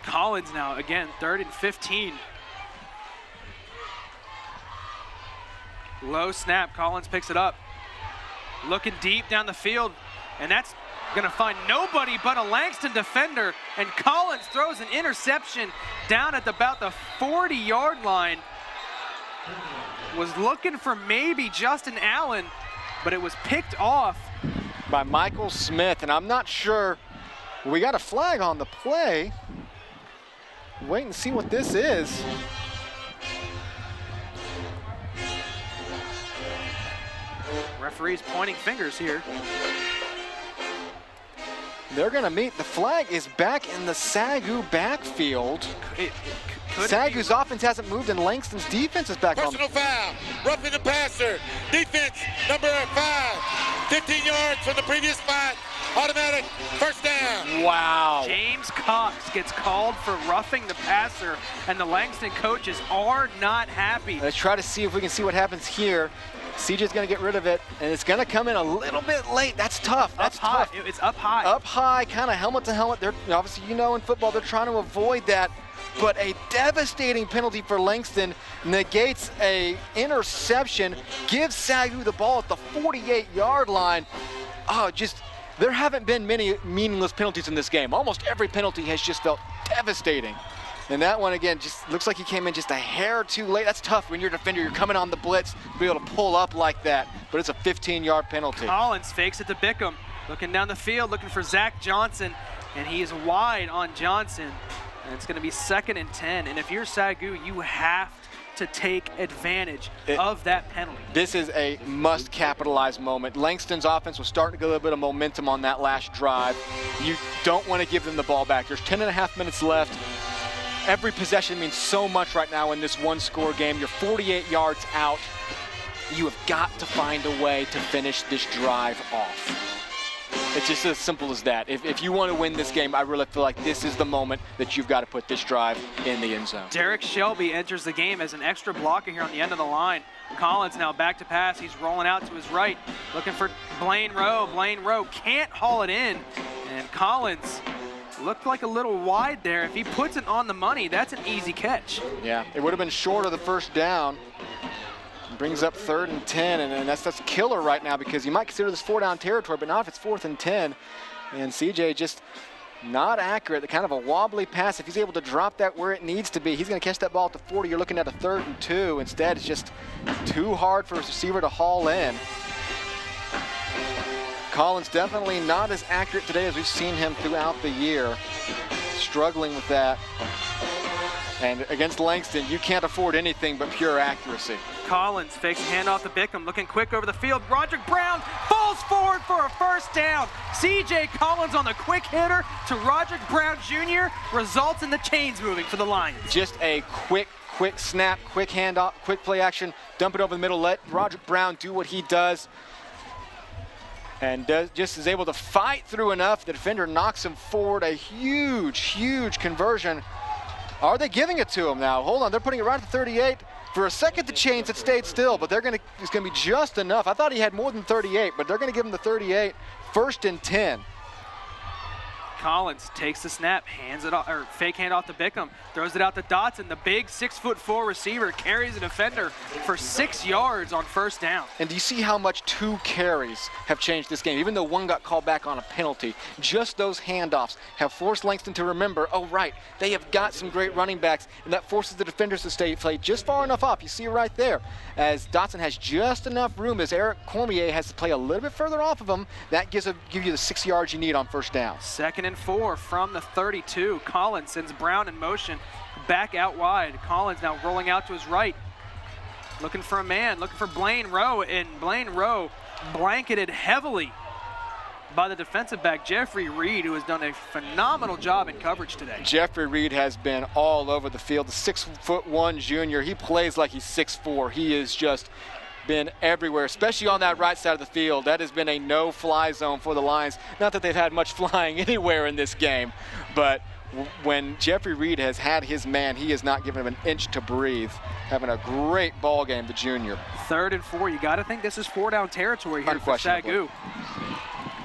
Collins now, again, 3rd and 15. Low snap, Collins picks it up. Looking deep down the field, and that's gonna find nobody but a Langston defender, and Collins throws an interception down at about the 40-yard line. Was looking for maybe Justin Allen, but it was picked off by Michael Smith, and I'm not sure. We got a flag on the play. Wait and see what this is. Referee's pointing fingers here. They're going to meet. The flag is back in the SAGU backfield. SAGU's offense hasn't moved, and Langston's defense is back on. Personal foul, roughing the passer. Defense, number 5, 15 yards from the previous spot. Automatic first down. Wow. James Cox gets called for roughing the passer, and the Langston coaches are not happy. Let's try to see if we can see what happens here. CJ's going to get rid of it, and it's going to come in a little bit late. That's tough. That's tough. It's up high. Up high, kind of helmet to helmet. They're obviously, you know, in football, they're trying to avoid that. But a devastating penalty for Langston negates a interception, gives SAGU the ball at the 48-yard line. Oh, just, there haven't been many meaningless penalties in this game. Almost every penalty has just felt devastating. And that one, again, just looks like he came in just a hair too late. That's tough when you're a defender. You're coming on the blitz to be able to pull up like that. But it's a 15-yard penalty. Collins fakes it to Bickham. Looking down the field, looking for Zach Johnson. And he is wide on Johnson. And it's going to be 2nd and 10. And if you're SAGU, you have to take advantage of that penalty. This is a must capitalize moment. Langston's offense was starting to get a little bit of momentum on that last drive. You don't want to give them the ball back. There's 10.5 minutes left. Every possession means so much right now in this one-score game. You're 48 yards out. You have got to find a way to finish this drive off. It's just as simple as that. If you want to win this game, I really feel like this is the moment that you've got to put this drive in the end zone. Derek Shelby enters the game as an extra blocker here on the end of the line. Collins now back to pass. He's rolling out to his right, looking for Blaine Rowe. Blaine Rowe can't haul it in, and Collins looked like a little wide there. If he puts it on the money, that's an easy catch. Yeah, it would have been short of the first down. Brings up 3rd and 10, and that's killer right now because you might consider this 4-down territory, but not if it's 4th and 10. And CJ just not accurate, the kind of a wobbly pass. If he's able to drop that where it needs to be, he's going to catch that ball at the 40. You're looking at a 3rd and 2. Instead, it's just too hard for a receiver to haul in. Collins definitely not as accurate today as we've seen him throughout the year. Struggling with that. And against Langston, you can't afford anything but pure accuracy. Collins fakes a handoff to Bickham, looking quick over the field. Roderick Brown falls forward for a first down. C.J. Collins on the quick hitter to Roderick Brown Jr. results in the chains moving for the Lions. Just a quick snap, quick handoff, quick play action, dump it over the middle, let Roderick Brown do what he does. And just is able to fight through enough. The defender knocks him forward. A huge conversion. Are they giving it to him now? Hold on, they're putting it right at the 38. For a second, the chains had stayed still, but it's gonna be just enough. I thought he had more than 38, but they're gonna give him the 38. 1st and 10. Collins takes the snap, hands it off, or fake handoff to Bickham, throws it out to Dotson. The big 6'4" receiver carries a defender for 6 yards on first down. And do you see how much 2 carries have changed this game? Even though one got called back on a penalty, just those handoffs have forced Langston to remember, oh right, they have got some great running backs, and that forces the defenders to stay played just far enough off. You see it right there. As Dotson has just enough room, as Eric Cormier has to play a little bit further off of him, that give you the 6 yards you need on first down. 2nd and 4 from the 32. Collins sends Brown in motion, back out wide. Collins now rolling out to his right, looking for a man, looking for Blaine Rowe, and Blaine Rowe blanketed heavily by the defensive back, Jeffrey Reed, who has done a phenomenal job in coverage today. Jeffrey Reed has been all over the field. The 6'1" junior, he plays like he's 6'4". He has just been everywhere, especially on that right side of the field. That has been a no-fly zone for the Lions. Not that they've had much flying anywhere in this game, but when Jeffrey Reed has had his man, he has not given him an inch to breathe. Having a great ball game, the junior. 3rd and 4. You got to think this is 4-down territory here for SAGU.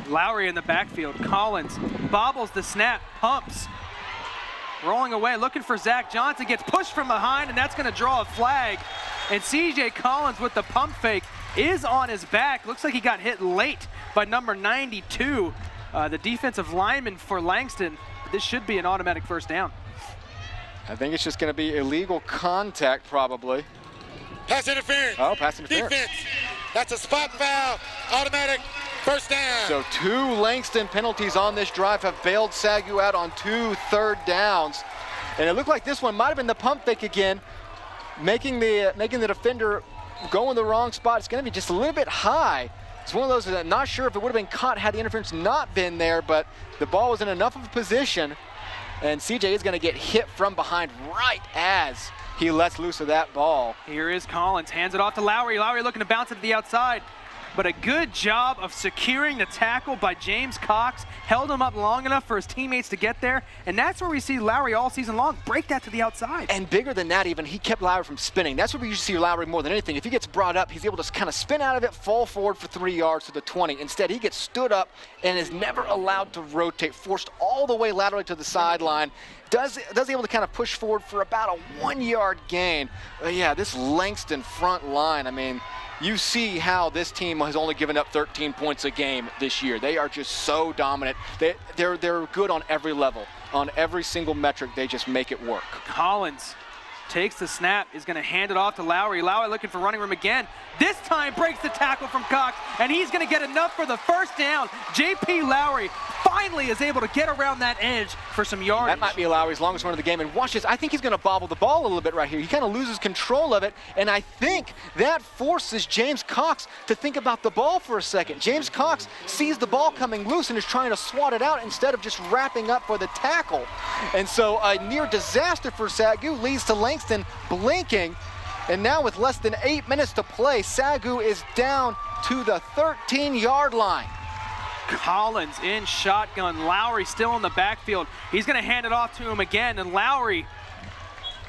Lowry in the backfield. Collins bobbles the snap, pumps. Rolling away, looking for Zach Johnson. Gets pushed from behind, and that's going to draw a flag. And C.J. Collins with the pump fake is on his back. Looks like he got hit late by number 92, the defensive lineman for Langston. This should be an automatic first down. I think it's just going to be illegal contact, probably. Pass interference. Oh, pass interference. Defense. That's a spot foul. Automatic first down. So 2 Langston penalties on this drive have bailed SAGU out on 2 third downs. And it looked like this one might have been the pump fake again, making the defender go in the wrong spot. It's going to be just a little bit high. It's one of those that I'm not sure if it would have been caught had the interference not been there, but the ball was in enough of a position, and CJ is going to get hit from behind right as he lets loose of that ball. Here is Collins, hands it off to Lowry. Lowry looking to bounce it to the outside, but a good job of securing the tackle by James Cox. Held him up long enough for his teammates to get there, and that's where we see Lowry all season long break that to the outside. And bigger than that even, he kept Lowry from spinning. That's where we usually see Lowry more than anything. If he gets brought up, he's able to kind of spin out of it, fall forward for 3 yards to the 20. Instead, he gets stood up and is never allowed to rotate, forced all the way laterally to the sideline. Does able to kind of push forward for about a 1 yard gain. Yeah, this Langston front line, I mean, you see how this team has only given up 13 points a game this year. They are just so dominant. They're good on every level. On every single metric, they just make it work. Collins takes the snap, is going to hand it off to Lowry. Lowry looking for running room again. This time breaks the tackle from Cox, and he's going to get enough for the first down. J.P. Lowry finally is able to get around that edge for some yardage. That might be Lowry's longest run of the game. And watch this. I think he's going to bobble the ball a little bit right here. He kind of loses control of it, and I think that forces James Cox to think about the ball for a second. James Cox sees the ball coming loose and is trying to swat it out instead of just wrapping up for the tackle. And so a near disaster for SAGU leads to Langston blinking. And now with less than 8 minutes to play, SAGU is down to the 13-yard line. Collins in shotgun. Lowry still in the backfield. He's going to hand it off to him again, and Lowry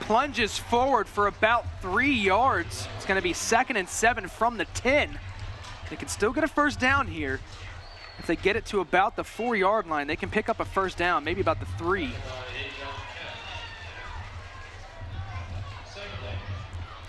plunges forward for about 3 yards. It's going to be 2nd and 7 from the 10. They can still get a first down here. If they get it to about the 4 yard line, they can pick up a first down, maybe about the 3.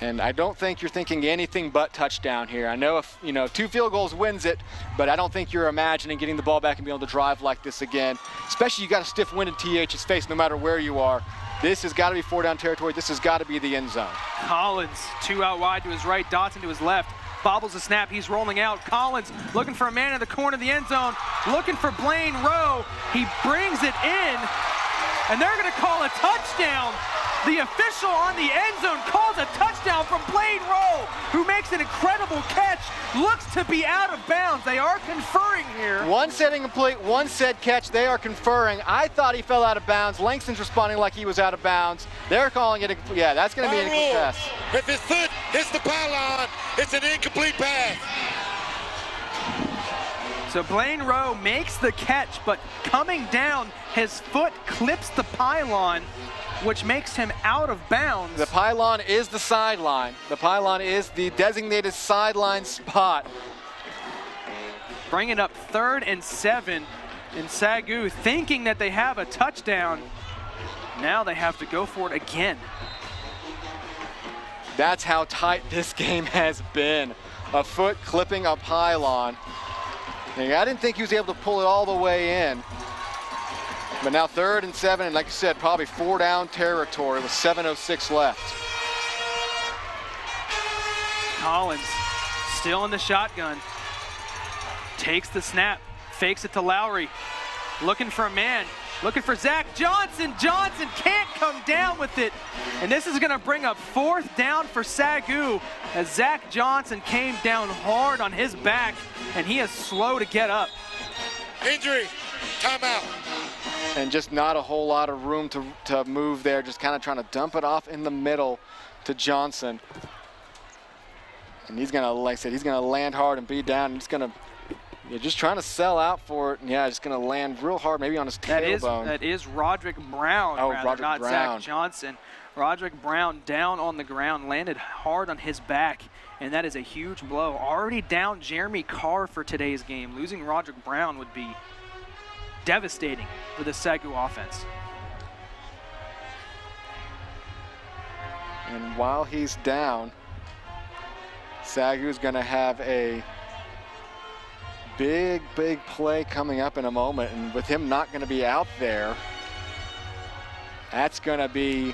And I don't think you're thinking anything but touchdown here. I know if 2 field goals wins it, but I don't think you're imagining getting the ball back and being able to drive like this again. Especially you got a stiff wind in TH's face no matter where you are. This has got to be 4 down territory. This has got to be the end zone. Collins, 2 out wide to his right, Dotson to his left. Bobbles the snap, he's rolling out. Collins looking for a man in the corner of the end zone, looking for Blaine Rowe. He brings it in, and they're going to call a touchdown. The official on the end zone calls a touchdown from Blaine Rowe, who makes an incredible catch, looks to be out of bounds. They are conferring here. One said incomplete, one said catch. They are conferring. I thought he fell out of bounds. Langston's responding like he was out of bounds. They're calling it incomplete. Yeah, that's going to be an incomplete pass. If his foot hits the pylon, it's an incomplete pass. So Blaine Rowe makes the catch, but coming down, his foot clips the pylon, which makes him out of bounds. The pylon is the sideline. The pylon is the designated sideline spot. Bringing up 3rd and 7, and SAGU thinking that they have a touchdown. Now they have to go for it again. That's how tight this game has been. A foot clipping a pylon. And I didn't think he was able to pull it all the way in. But now 3rd and 7, and like I said, probably 4 down territory with 7:06 left. Collins still in the shotgun. Takes the snap, fakes it to Lowry. Looking for a man, looking for Zach Johnson. Johnson can't come down with it. And this is gonna bring up 4th down for SAGU as Zach Johnson came down hard on his back, and he is slow to get up. Injury, timeout. And just not a whole lot of room to move there, just kind of trying to dump it off in the middle to Johnson. And he's gonna, like I said, he's gonna land hard and be down. He's gonna, just trying to sell out for it. And yeah, just gonna land real hard, maybe on his tailbone. That is Roderick Brown, oh, rather, Roderick not Brown. Zach Johnson. Roderick Brown down on the ground, landed hard on his back, and that is a huge blow. Already down Jeremy Carr for today's game. Losing Roderick Brown would be devastating for the SAGU offense. And while he's down, SAGU's gonna have a big play coming up in a moment, and with him not gonna be out there, that's gonna be,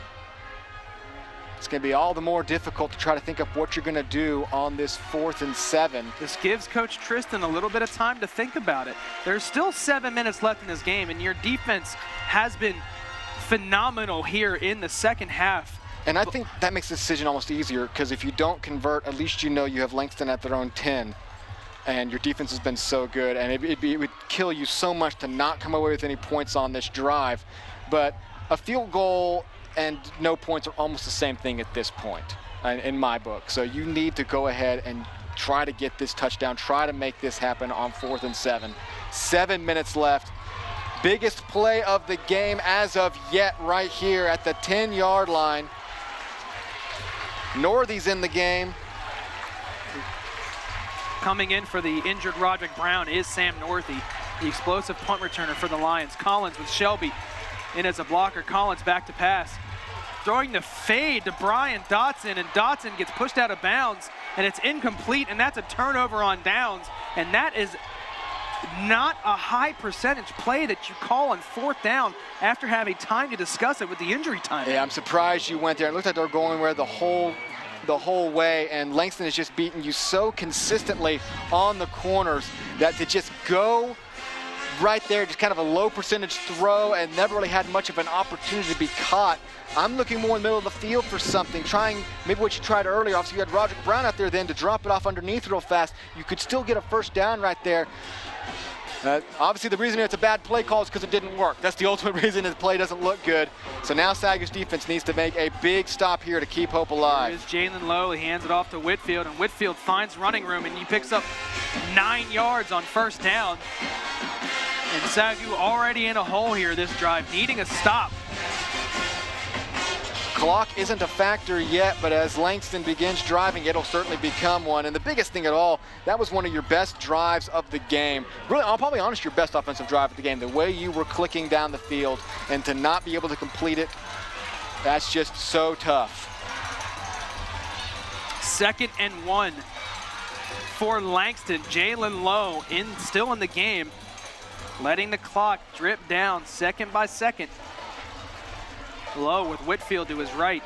it's going to be all the more difficult to try to think of what you're going to do on this 4th and 7. This gives Coach Tristan a little bit of time to think about it. There's still 7 minutes left in this game, and your defense has been phenomenal here in the second half. And I think that makes the decision almost easier, because if you don't convert, at least you know you have Langston at their own 10. and your defense has been so good, and it would kill you so much to not come away with any points on this drive. But a field goal and no points are almost the same thing at this point in my book. So you need to go ahead and try to get this touchdown, try to make this happen on 4th and 7. 7 minutes left. Biggest play of the game as of yet right here at the 10-yard line. Northy's in the game. Coming in for the injured Roderick Brown is Sam Northy, the explosive punt returner for the Lions. Collins with Shelby in as a blocker. Collins back to pass. Throwing the fade to Brian Dotson, and Dotson gets pushed out of bounds, and it's incomplete, and that's a turnover on downs. And that is not a high percentage play that you call on 4th down after having time to discuss it with the injury time. Yeah, I'm surprised you went there. It looked like they were going where the whole way, and Langston has just beaten you so consistently on the corners that to just go right there, just kind of a low percentage throw and never really had much of an opportunity to be caught. I'm looking more in the middle of the field for something, trying maybe what you tried earlier. Obviously, you had Roderick Brown out there then to drop it off underneath real fast. You could still get a 1st down right there. Obviously, the reason it's a bad play call is because it didn't work. That's the ultimate reason the play doesn't look good. So now SAGU's defense needs to make a big stop here to keep hope alive. Here's Jalen Lowe. He hands it off to Whitfield, and Whitfield finds running room, and he picks up 9 yards on 1st down. And SAGU already in a hole here this drive, needing a stop. Clock isn't a factor yet, but as Langston begins driving, it'll certainly become one. And the biggest thing at all, that was one of your best drives of the game. Really, I'll probably honest, your best offensive drive of the game. The way you were clicking down the field, and to not be able to complete it, that's just so tough. 2nd and 1 for Langston. Jalen Lowe still in the game, letting the clock drip down second by second. Lowe with Whitfield to his right.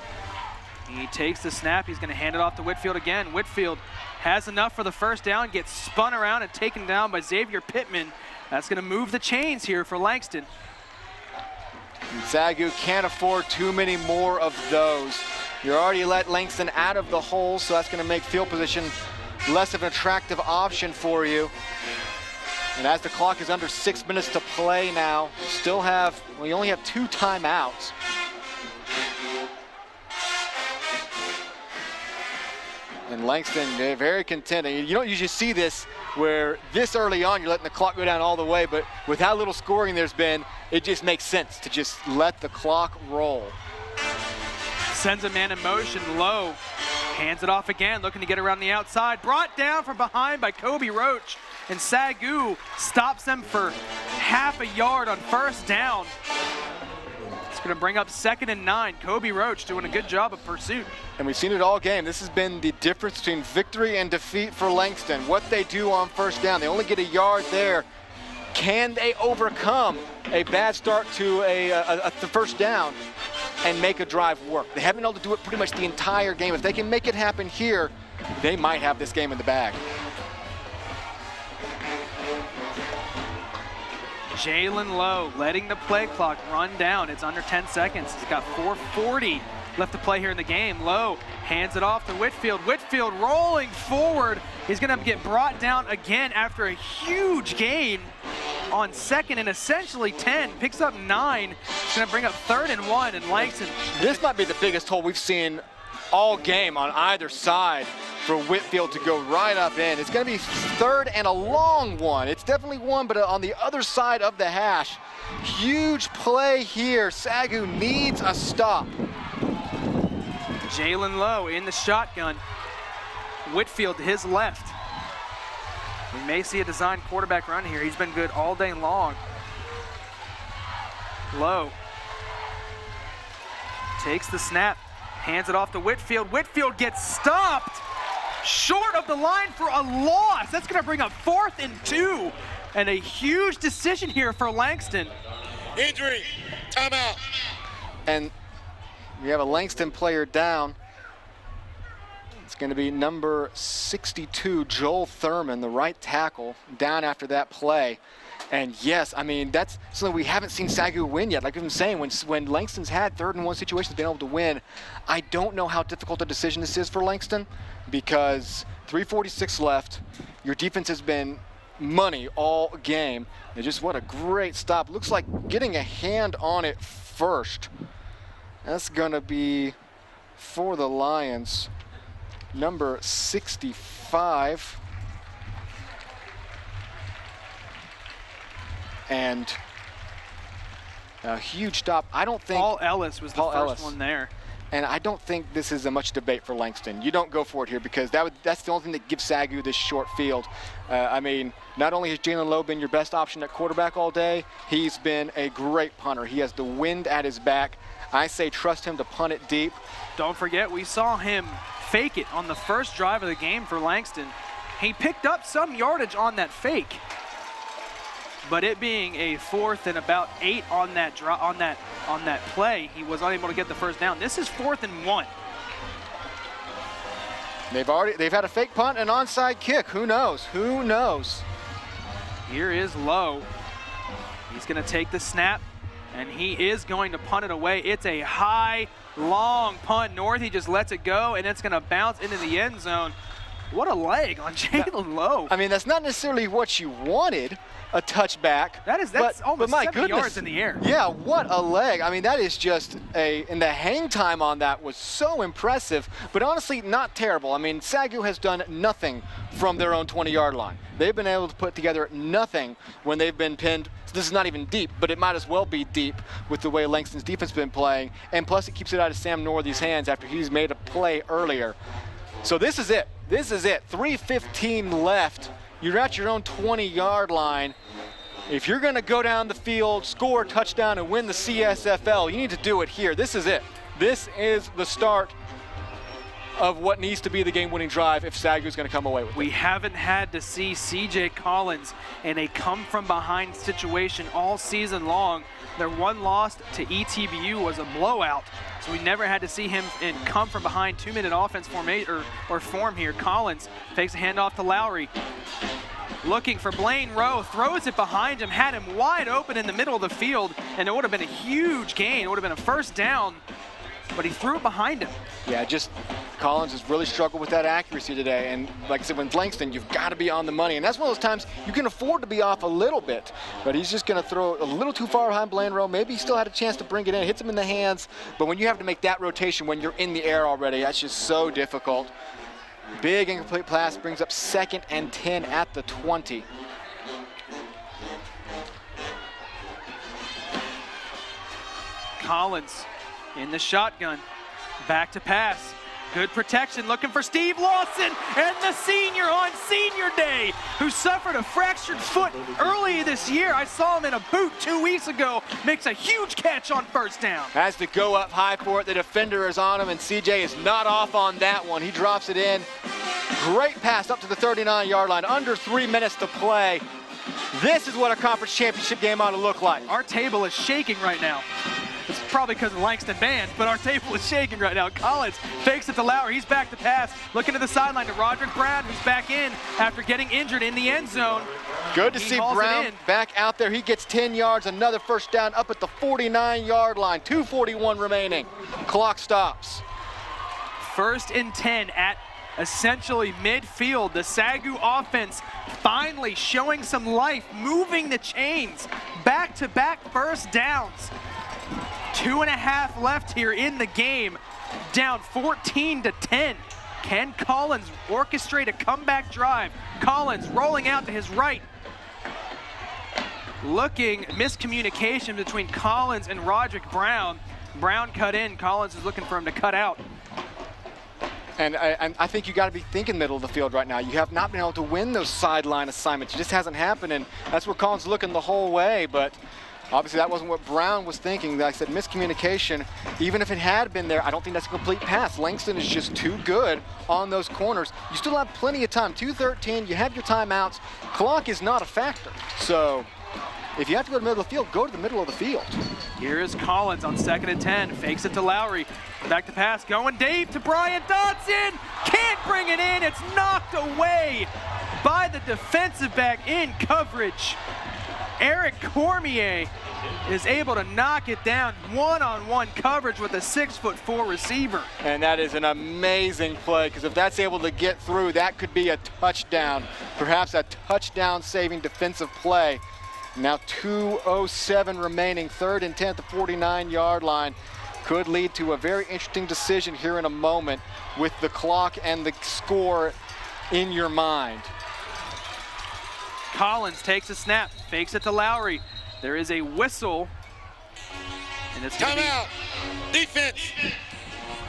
He takes the snap. He's going to hand it off to Whitfield again. Whitfield has enough for the 1st down, gets spun around and taken down by Xavier Pittman. That's going to move the chains here for Langston. SAGU can't afford too many more of those. You already let Langston out of the hole, so that's going to make field position less of an attractive option for you. And as the clock is under 6 minutes to play now, you only have 2 timeouts. And Langston, very content. And you don't usually see this where this early on you're letting the clock go down all the way, but with how little scoring there's been, it just makes sense to just let the clock roll. Sends a man in motion. Lowe hands it off again, looking to get around the outside. Brought down from behind by Kobe Roach, and SAGU stops them for half a yard on 1st down. It's going to bring up 2nd and 9. Kobe Roach doing a good job of pursuit. And we've seen it all game. This has been the difference between victory and defeat for Langston. What they do on 1st down, they only get a yard there. Can they overcome a bad start to the 1st down and make a drive work? They haven't been able to do it pretty much the entire game. If they can make it happen here, they might have this game in the bag. Jalen Lowe letting the play clock run down. It's under 10 seconds. He's got 4:40 left to play here in the game. Lowe hands it off to Whitfield. Whitfield rolling forward. He's going to get brought down again after a huge gain on 2nd and essentially 10. Picks up 9. It's going to bring up 3rd and 1, and Langston. This might be the biggest hole we've seen all game on either side for Whitfield to go right up in. It's going to be 3rd and a long one. It's definitely one, but on the other side of the hash. Huge play here. SAGU needs a stop. Jalen Lowe in the shotgun. Whitfield to his left. We may see a design quarterback run here. He's been good all day long. Lowe takes the snap, hands it off to Whitfield. Whitfield gets stopped short of the line for a loss. That's going to bring up 4th and 2, and a huge decision here for Langston. Injury, timeout. And we have a Langston player down. It's going to be number 62, Joel Thurman, the right tackle, down after that play. And yes, I mean, that's something we haven't seen SAGU win yet. Like I've been saying, when Langston's had 3rd and 1 situations, been able to win, I don't know how difficult a decision this is for Langston, because 3:46 left. Your defense has been money all game. And just what a great stop. Looks like getting a hand on it first. That's gonna be for the Lions, number 65. And a huge stop. I don't think Paul Ellis was the first one there. And I don't think this is a much debate for Langston. You don't go for it here, because that's the only thing that gives SAGU this short field. I mean, not only has Jalen Lowe been your best option at quarterback all day, he's been a great punter. He has the wind at his back. I say trust him to punt it deep. Don't forget, we saw him fake it on the first drive of the game for Langston. He picked up some yardage on that fake. But it being a 4th and about 8 on that play, he was unable to get the first down. This is 4th and 1. They've had a fake punt and onside kick. Who knows? Who knows? Here is Lowe. He's going to take the snap, and he is going to punt it away. It's a high, long punt north. He just lets it go, and it's going to bounce into the end zone. What a leg on Jalen Lowe. I mean, that's not necessarily what you wanted, a touchback. That's almost my 70 goodness, yards in the air. Yeah, what a leg. I mean, that is just and the hang time on that was so impressive, but honestly, not terrible. I mean, SAGU has done nothing from their own 20-yard line. They've been able to put together nothing when they've been pinned. This is not even deep, but it might as well be deep with the way Langston's defense has been playing, and plus it keeps it out of Sam Northy's hands after he's made a play earlier. So this is it. This is it. 3:15 left. You're at your own 20-yard line. If you're going to go down the field, score a touchdown, and win the CSFL, you need to do it here. This is it. This is the start of what needs to be the game-winning drive if SAGU is going to come away with it. We haven't had to see C.J. Collins in a come-from-behind situation all season long. Their one loss to ETBU was a blowout, so we never had to see him in come-from-behind 2-minute offense form here. Collins takes a handoff to Lowry. Looking for Blaine Rowe, throws it behind him, had him wide open in the middle of the field, and it would have been a huge gain. It would have been a first down, but he threw it behind him. Yeah, just Collins has really struggled with that accuracy today. And like I said, with Langston, you've got to be on the money. And that's one of those times you can afford to be off a little bit. But he's just going to throw a little too far behind Blaine Rowe. Maybe he still had a chance to bring it in. Hits him in the hands. But when you have to make that rotation when you're in the air already, that's just so difficult. Big incomplete pass brings up 2nd and 10 at the 20. Collins in the shotgun, back to pass. Good protection, looking for Steve Lawson, and the senior on senior day, who suffered a fractured foot early this year. I saw him in a boot 2 weeks ago, makes a huge catch on first down. Has to go up high for it. The defender is on him, and CJ is not off on that one. He drops it in. Great pass up to the 39-yard line, under 3 minutes to play. This is what a conference championship game ought to look like. Our table is shaking right now. It's probably because of Langston band, but our table is shaking right now. Collins fakes it to Lowry. He's back to pass. Looking to the sideline to Roderick Brown, who's back in after getting injured in the end zone. Good to see Brown back out there. He gets 10 yards, another first down up at the 49-yard line. 2:41 remaining. Clock stops. 1st and 10 at essentially midfield. The SAGU offense finally showing some life, moving the chains. Back-to-back first downs. 2.5 left here in the game, down 14-10. Can Collins orchestrate a comeback drive? Collins rolling out to his right. Miscommunication between Collins and Roderick Brown. Brown cut in, Collins is looking for him to cut out. And I think you got to be thinking middle of the field right now. You have not been able to win those sideline assignments. It just hasn't happened, and that's where Collins is looking the whole way, but obviously that wasn't what Brown was thinking. Like I said, miscommunication. Even if it had been there, I don't think that's a complete pass. Langston is just too good on those corners. You still have plenty of time. 2:13, you have your timeouts. Clock is not a factor. So if you have to go to the middle of the field, go to the middle of the field. Here is Collins on 2nd and 10. Fakes it to Lowry. Back to pass, going deep to Brian Dodson. Can't bring it in. It's knocked away by the defensive back in coverage. Eric Cormier is able to knock it down one-on-one coverage with a 6'4" receiver. And that is an amazing play, because if that's able to get through, that could be a touchdown, perhaps a touchdown-saving defensive play. Now 2:07 remaining, 3rd and 10 at the 49-yard line. Could lead to a very interesting decision here in a moment with the clock and the score in your mind. Collins takes a snap, fakes it to Lowry. There is a whistle. And it's Timeout. Defense.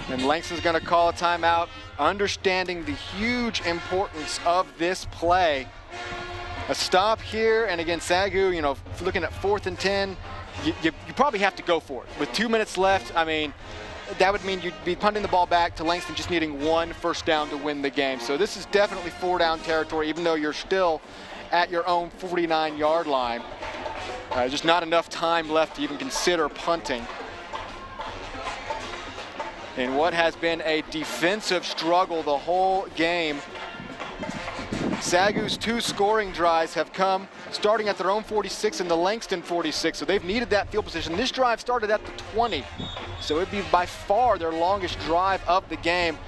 And Langston's going to call a timeout, understanding the huge importance of this play. A stop here, and again, SAGU, you know, looking at 4th and 10, you probably have to go for it. With 2 minutes left, I mean, that would mean you'd be punting the ball back to Langston just needing 1 first down to win the game. So this is definitely 4-down territory, even though you're still at your own 49-yard line. Just not enough time left to even consider punting. In what has been a defensive struggle the whole game, SAGU's 2 scoring drives have come starting at their own 46 and the Langston 46, so they've needed that field position. This drive started at the 20, so it'd be by far their longest drive of the game.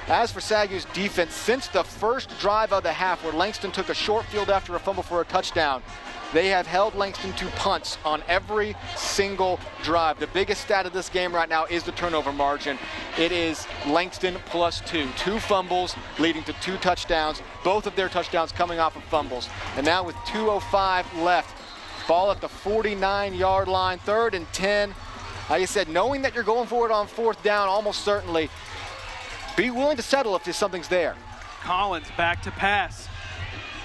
As for SAGU's defense, since the first drive of the half, where Langston took a short field after a fumble for a touchdown, they have held Langston to punts on every single drive. The biggest stat of this game right now is the turnover margin. It is Langston +2. 2 fumbles leading to 2 touchdowns, both of their touchdowns coming off of fumbles. And now with 2:05 left, ball at the 49-yard line, 3rd and 10. Like I said, knowing that you're going for it on 4th down, almost certainly, be willing to settle if something's there. Collins back to pass.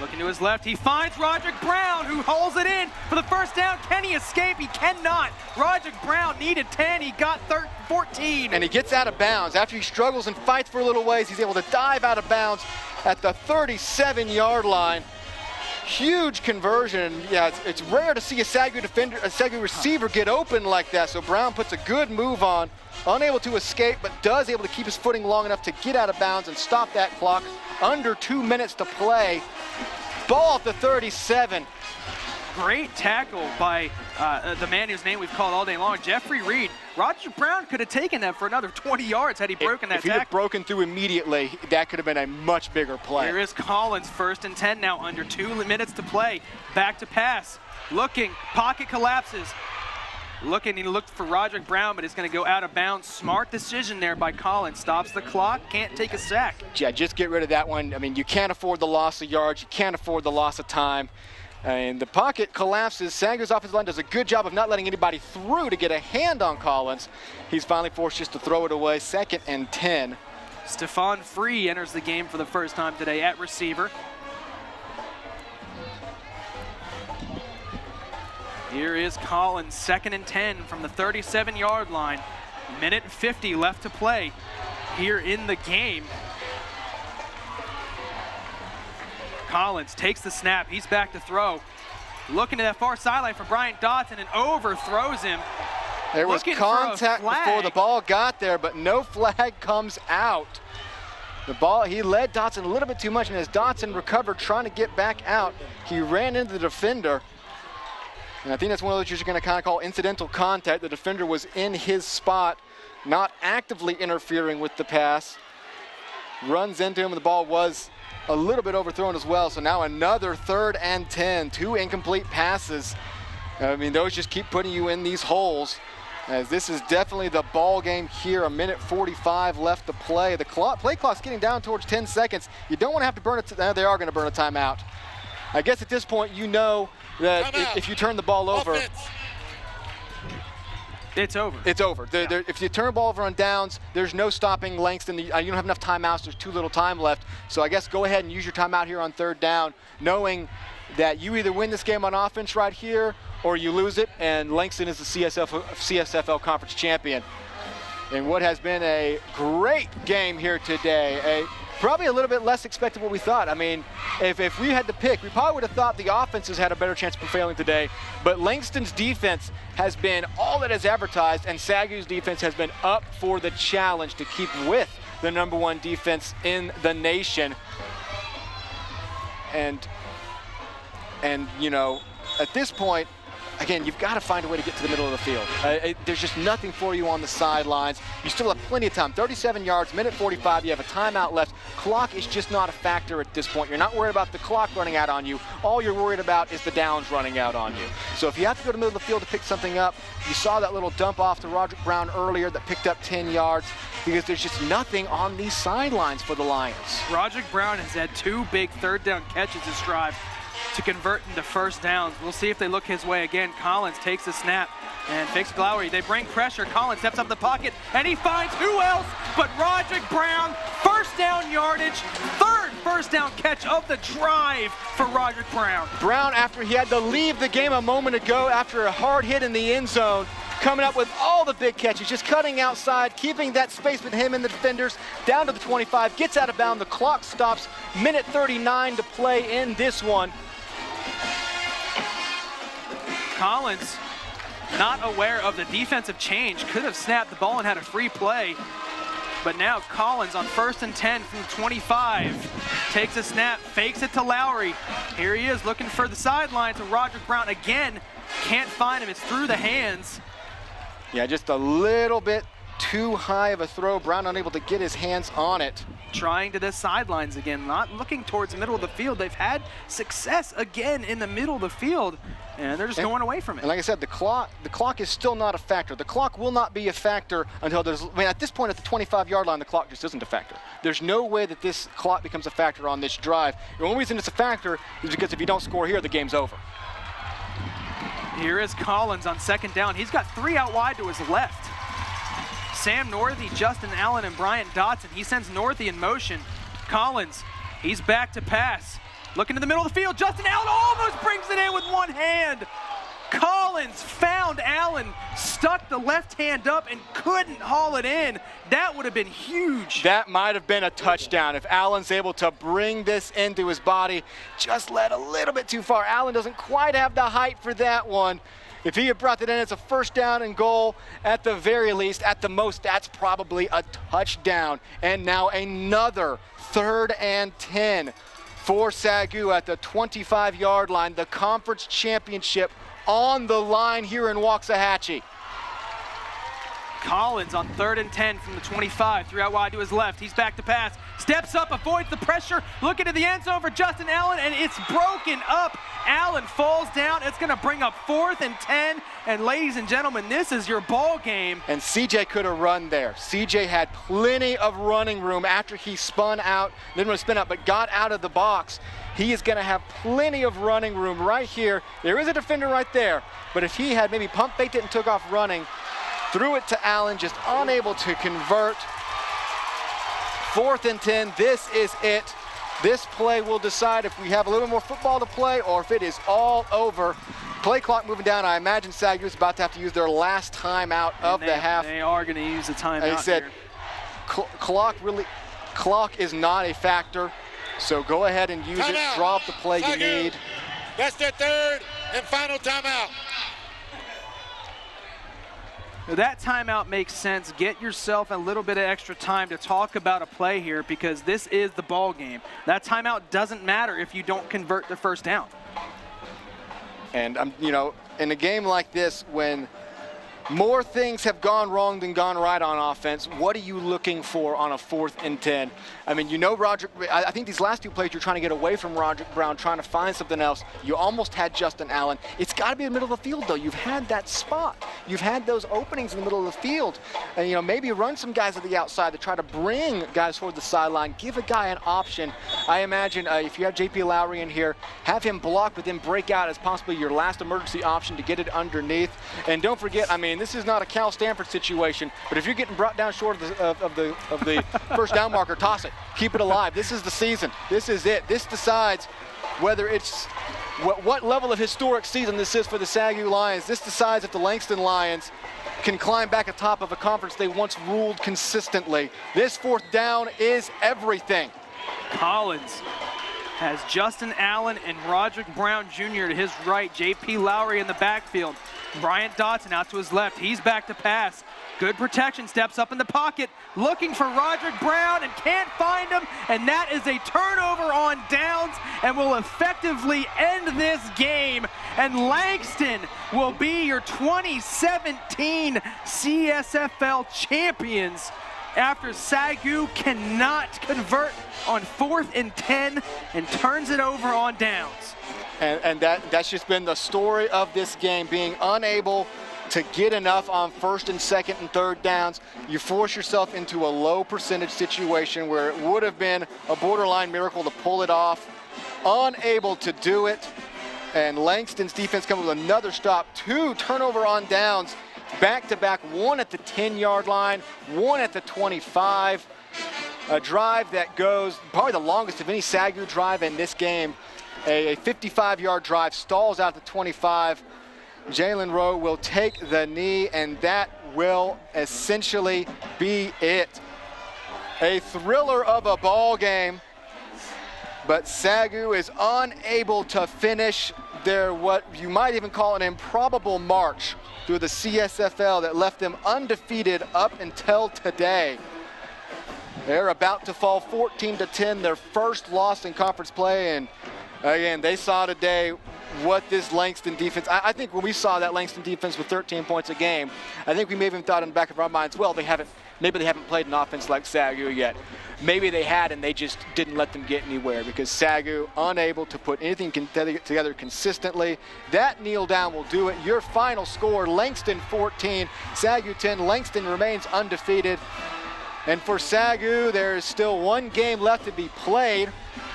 Looking to his left, he finds Roderick Brown, who holds it in for the first down. Can he escape? He cannot. Roderick Brown needed 10, he got 14. And he gets out of bounds. After he struggles and fights for a little ways, he's able to dive out of bounds at the 37-yard line. Huge conversion. Yeah, it's rare to see a SAGU receiver get open like that, so Brown puts a good move on, unable to escape, but does able to keep his footing long enough to get out of bounds and stop that clock. Under 2 minutes to play. Ball at the 37. Great tackle by the man whose name we've called all day long, Jeffrey Reed. Roger Brown could have taken that for another 20 yards had he broken that tackle. If he had broken through immediately, that could have been a much bigger play. Here is Collins, 1st and 10 now, under 2 minutes to play. Back to pass, looking, pocket collapses. Looking, he looked for Roderick Brown, but it's going to go out of bounds. Smart decision there by Collins. Stops the clock, can't take a sack. Yeah, just get rid of that one. I mean, you can't afford the loss of yards. You can't afford the loss of time. And the pocket collapses. SAGU's offensive line does a good job of not letting anybody through to get a hand on Collins. He's finally forced just to throw it away. 2nd and 10. Stephon Free enters the game for the first time today at receiver. Here is Collins, 2nd and 10 from the 37-yard line. 1:50 left to play here in the game. Collins takes the snap, he's back to throw. Looking to that far sideline for Bryant Dotson and overthrows him. There was contact before the ball got there, but no flag comes out. The ball, he led Dotson a little bit too much, and as Dotson recovered trying to get back out, he ran into the defender. And I think that's one of those you're going to kind of call incidental contact. The defender was in his spot, not actively interfering with the pass. Runs into him, and the ball was a little bit overthrown as well. So now another 3rd and 10, 2 incomplete passes. I mean, those just keep putting you in these holes. As this is definitely the ball game here, 1:45 left to play. The play clock's getting down towards 10 seconds. You don't want to have to burn it. They are going to burn a timeout. I guess at this point, you know that if you turn the ball over, it's over. It's over. If you turn the ball over on downs, there's no stopping Langston. You don't have enough timeouts. There's too little time left. So I guess go ahead and use your timeout here on 3rd down, knowing that you either win this game on offense right here or you lose it, and Langston is the CSFL Conference champion. In what has been a great game here today. Probably a little bit less expected than what we thought. I mean, if we had to pick, we probably would have thought the offenses had a better chance of prevailing today. But Langston's defense has been all that is advertised, and SAGU's defense has been up for the challenge to keep with the #1 defense in the nation. And you know, at this point, again, you've got to find a way to get to the middle of the field. There's just nothing for you on the sidelines. You still have plenty of time. 37 yards, minute 45. You have a timeout left. Clock is just not a factor at this point. You're not worried about the clock running out on you. All you're worried about is the downs running out on you. So if you have to go to the middle of the field to pick something up, you saw that little dump off to Roderick Brown earlier that picked up 10 yards because there's just nothing on these sidelines for the Lions. Roderick Brown has had 2 big third down catches this drive to convert into first downs. We'll see if they look his way again. Collins takes the snap and fakes Lowry. They bring pressure. Collins steps up the pocket, and he finds who else but Roderick Brown. First down yardage, 3rd first down catch of the drive for Roderick Brown. Brown, after he had to leave the game a moment ago after a hard hit in the end zone, coming up with all the big catches, just cutting outside, keeping that space with him and the defenders down to the 25, gets out of bounds. The clock stops, minute 39 to play in this one. Collins, not aware of the defensive change, could have snapped the ball and had a free play. But now Collins on 1st and 10 from 25. Takes a snap, fakes it to Lowry. Here he is looking for the sideline to Roderick Brown again. Can't find him, it's through the hands. Yeah, just a little bit too high of a throw. Brown unable to get his hands on it. Trying to the sidelines again, not looking towards the middle of the field. They've had success again in the middle of the field, and they're just going away from it. And like I said, the clock is still not a factor. The clock will not be a factor until there's, I mean, at this point at the 25-yard line, the clock just isn't a factor. There's no way that this clock becomes a factor on this drive. The only reason it's a factor is because if you don't score here, the game's over. Here is Collins on 2nd down. He's got 3 out wide to his left. Sam Northey, Justin Allen, and Bryant Dotson. He sends Northey in motion. Collins, he's back to pass. Looking to the middle of the field. Justin Allen almost brings it in with one hand. Collins found Allen, stuck the left hand up, and couldn't haul it in. That would have been huge. That might have been a touchdown if Allen's able to bring this into his body. Just led a little bit too far. Allen doesn't quite have the height for that one. If he had brought that in, it's a 1st down and goal at the very least. At the most, that's probably a touchdown. And now another 3rd and 10 for SAGU at the 25-yard line. The conference championship on the line here in Waxahachie. Collins on 3rd and 10 from the 25, 3 out wide to his left. He's back to pass, steps up, avoids the pressure, looking to the end zone for Justin Allen, and it's broken up. Allen falls down. It's going to bring up 4th and 10. And ladies and gentlemen, this is your ball game. And CJ could have run there. CJ had plenty of running room after he spun out, didn't want to spin out, but got out of the box. He is going to have plenty of running room right here. There is a defender right there, but if he had maybe pump faked it and took off running, threw it to Allen, just unable to convert. 4th and 10, this is it. This play will decide if we have a little more football to play or if it is all over. Play clock moving down. I imagine SAGU is about to have to use their last timeout of the half. They are going to use the timeout. They said clock is not a factor, so go ahead and use it. Draw up the play you need. That's their 3rd and final timeout. That timeout makes sense. Get yourself a little bit of extra time to talk about a play here because this is the ball game. That timeout doesn't matter if you don't convert the 1st down. And you know, in a game like this, when more things have gone wrong than gone right on offense, what are you looking for on a 4th and 10? I mean, you know, I think these last 2 plays, you're trying to get away from Roderick Brown, trying to find something else. You almost had Justin Allen. It's got to be in the middle of the field, though. You've had that spot. You've had those openings in the middle of the field. And, you know, maybe run some guys at the outside to try to bring guys toward the sideline. Give a guy an option. I imagine if you have J.P. Lowry in here, have him block, but then break out as possibly your last emergency option to get it underneath. And don't forget, I mean, this is not a Cal Stanford situation, but if you're getting brought down short of the 1st down marker, toss it. Keep it alive. This is the season. This is it. This decides whether it's what level of historic season this is for the SAGU Lions. This decides if the Langston Lions can climb back atop of a conference they once ruled consistently. This 4th down is everything. Collins has Justin Allen and Roderick Brown Jr. to his right. J.P. Lowry in the backfield. Bryant Dotson out to his left. He's back to pass. Good protection, steps up in the pocket, looking for Roderick Brown and can't find him. And that is a turnover on downs and will effectively end this game and Langston will be your 2017 CSFL champions after SAGU cannot convert on 4th and 10 and turns it over on downs. And that's just been the story of this game, being unable to get enough on 1st and 2nd and 3rd downs. You force yourself into a low percentage situation where it would have been a borderline miracle to pull it off. Unable to do it. And Langston's defense comes with another stop. 2 turnover on downs, back-to-back, 1 at the 10-yard line, 1 at the 25. A drive that goes probably the longest of any SAGU drive in this game. A 55-yard drive, stalls out the 25. Jalen Rowe will take the knee, and that will essentially be it. A thriller of a ball game, but SAGU is unable to finish their what you might even call an improbable march through the CSFL that left them undefeated up until today. They're about to fall 14-10, their first loss in conference play, and again, they saw today what this Langston defense, I think when we saw that Langston defense with 13 points a game, I think we may have even thought in the back of our minds, well, maybe they haven't played an offense like SAGU yet. Maybe they had, and they just didn't let them get anywhere because SAGU unable to put anything together consistently. That kneel down will do it. Your final score, Langston 14, SAGU 10. Langston remains undefeated. And for SAGU, there is still one game left to be played.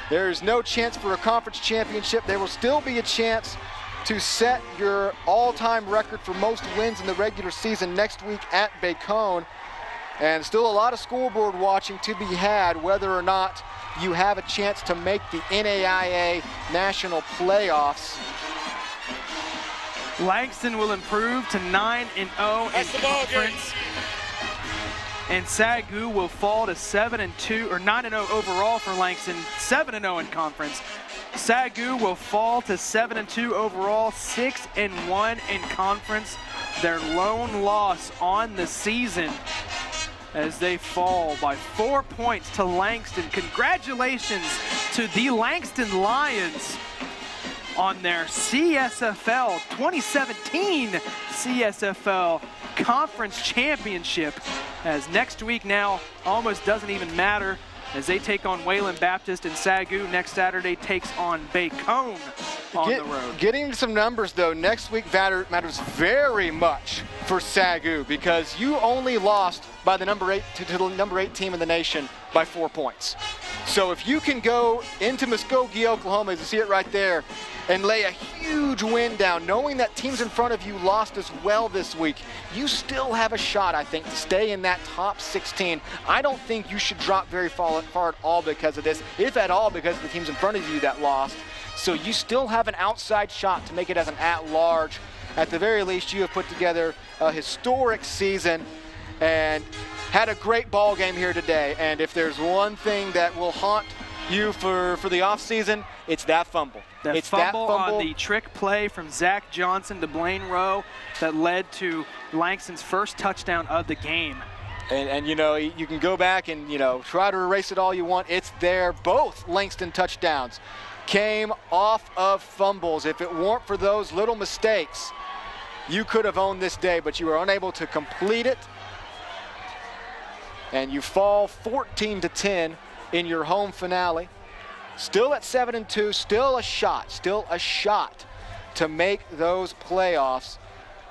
There is no chance for a conference championship. There will still be a chance to set your all-time record for most wins in the regular season next week at Bacone. And still a lot of scoreboard watching to be had, whether or not you have a chance to make the NAIA national playoffs. Langston will improve to 9-0 in conference. And SAGU will fall to 7-2, or 9-0 overall for Langston, 7-0 in conference. SAGU will fall to 7-2 overall, 6-1 in conference. Their lone loss on the season as they fall by 4 points to Langston. Congratulations to the Langston Lions on their CSFL 2017 CSFL Conference Championship, as next week now almost doesn't even matter as they take on Wayland Baptist, and SAGU next Saturday takes on Bacone on the road. Getting into some numbers though, next week matters very much for SAGU because you only lost by the number 8 to the number 8 team in the nation by 4 points. So if you can go into Muskogee, Oklahoma, as you see it right there, and lay a huge win down, knowing that teams in front of you lost as well this week, you still have a shot, I think, to stay in that top 16. I don't think you should drop very far at all because of this, if at all because of the teams in front of you that lost. So you still have an outside shot to make it as an at-large. At the very least, you have put together a historic season and had a great ball game here today. And if there's one thing that will haunt you for the offseason, it's that fumble. That fumble on the trick play from Zach Johnson to Blaine Rowe that led to Langston's first touchdown of the game. And you know, you can go back and, you know, try to erase it all you want. It's there. Both Langston touchdowns came off of fumbles. If it weren't for those little mistakes, you could have owned this day, but you were unable to complete it. And you fall 14-10 in your home finale. Still at 7-2, still a shot to make those playoffs.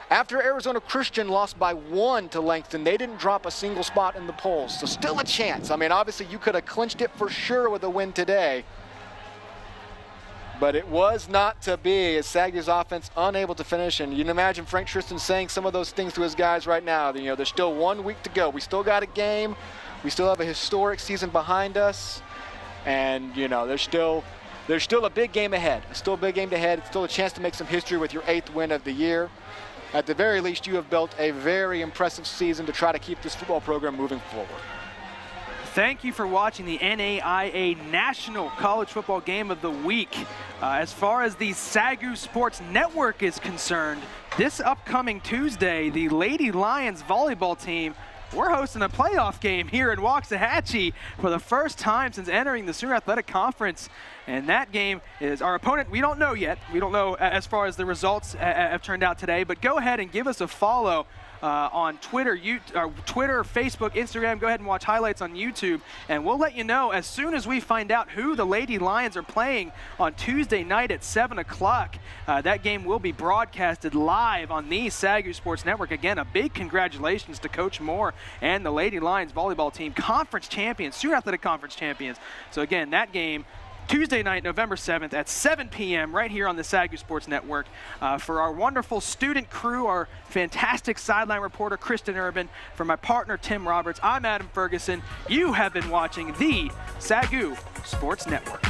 After Arizona Christian lost by 1 to Langston, they didn't drop a single spot in the polls, so still a chance. I mean, obviously you could have clinched it for sure with a win today, but it was not to be as SAGU's offense unable to finish. And you can imagine Frank Tristan saying some of those things to his guys right now. You know, there's still 1 week to go. We still got a game. We still have a historic season behind us. And, you know, there's still a big game ahead. Still a big game ahead. It's still a chance to make some history with your 8th win of the year. At the very least, you have built a very impressive season to try to keep this football program moving forward. Thank you for watching the NAIA National College Football Game of the Week. As far as the SAGU Sports Network is concerned, this upcoming Tuesday, the Lady Lions volleyball team we're hosting a playoff game here in Waxahachie for the first time since entering the SAGU Athletic Conference. And that game is our opponent. We don't know yet. We don't know as far as the results have turned out today, but go ahead and give us a follow on Twitter, Facebook, Instagram. Go ahead and watch highlights on YouTube, and we'll let you know as soon as we find out who the Lady Lions are playing on Tuesday night at 7 o'clock. That game will be broadcasted live on the SAGU Sports Network. Again, a big congratulations to Coach Moore and the Lady Lions volleyball team, conference champions, SAGU Athletic Conference champions. So again, that game Tuesday night, November 7th at 7 p.m. right here on the SAGU Sports Network. For our wonderful student crew, our fantastic sideline reporter, Kristen Urban, for my partner, Tim Roberts, I'm Adam Ferguson. You have been watching the SAGU Sports Network.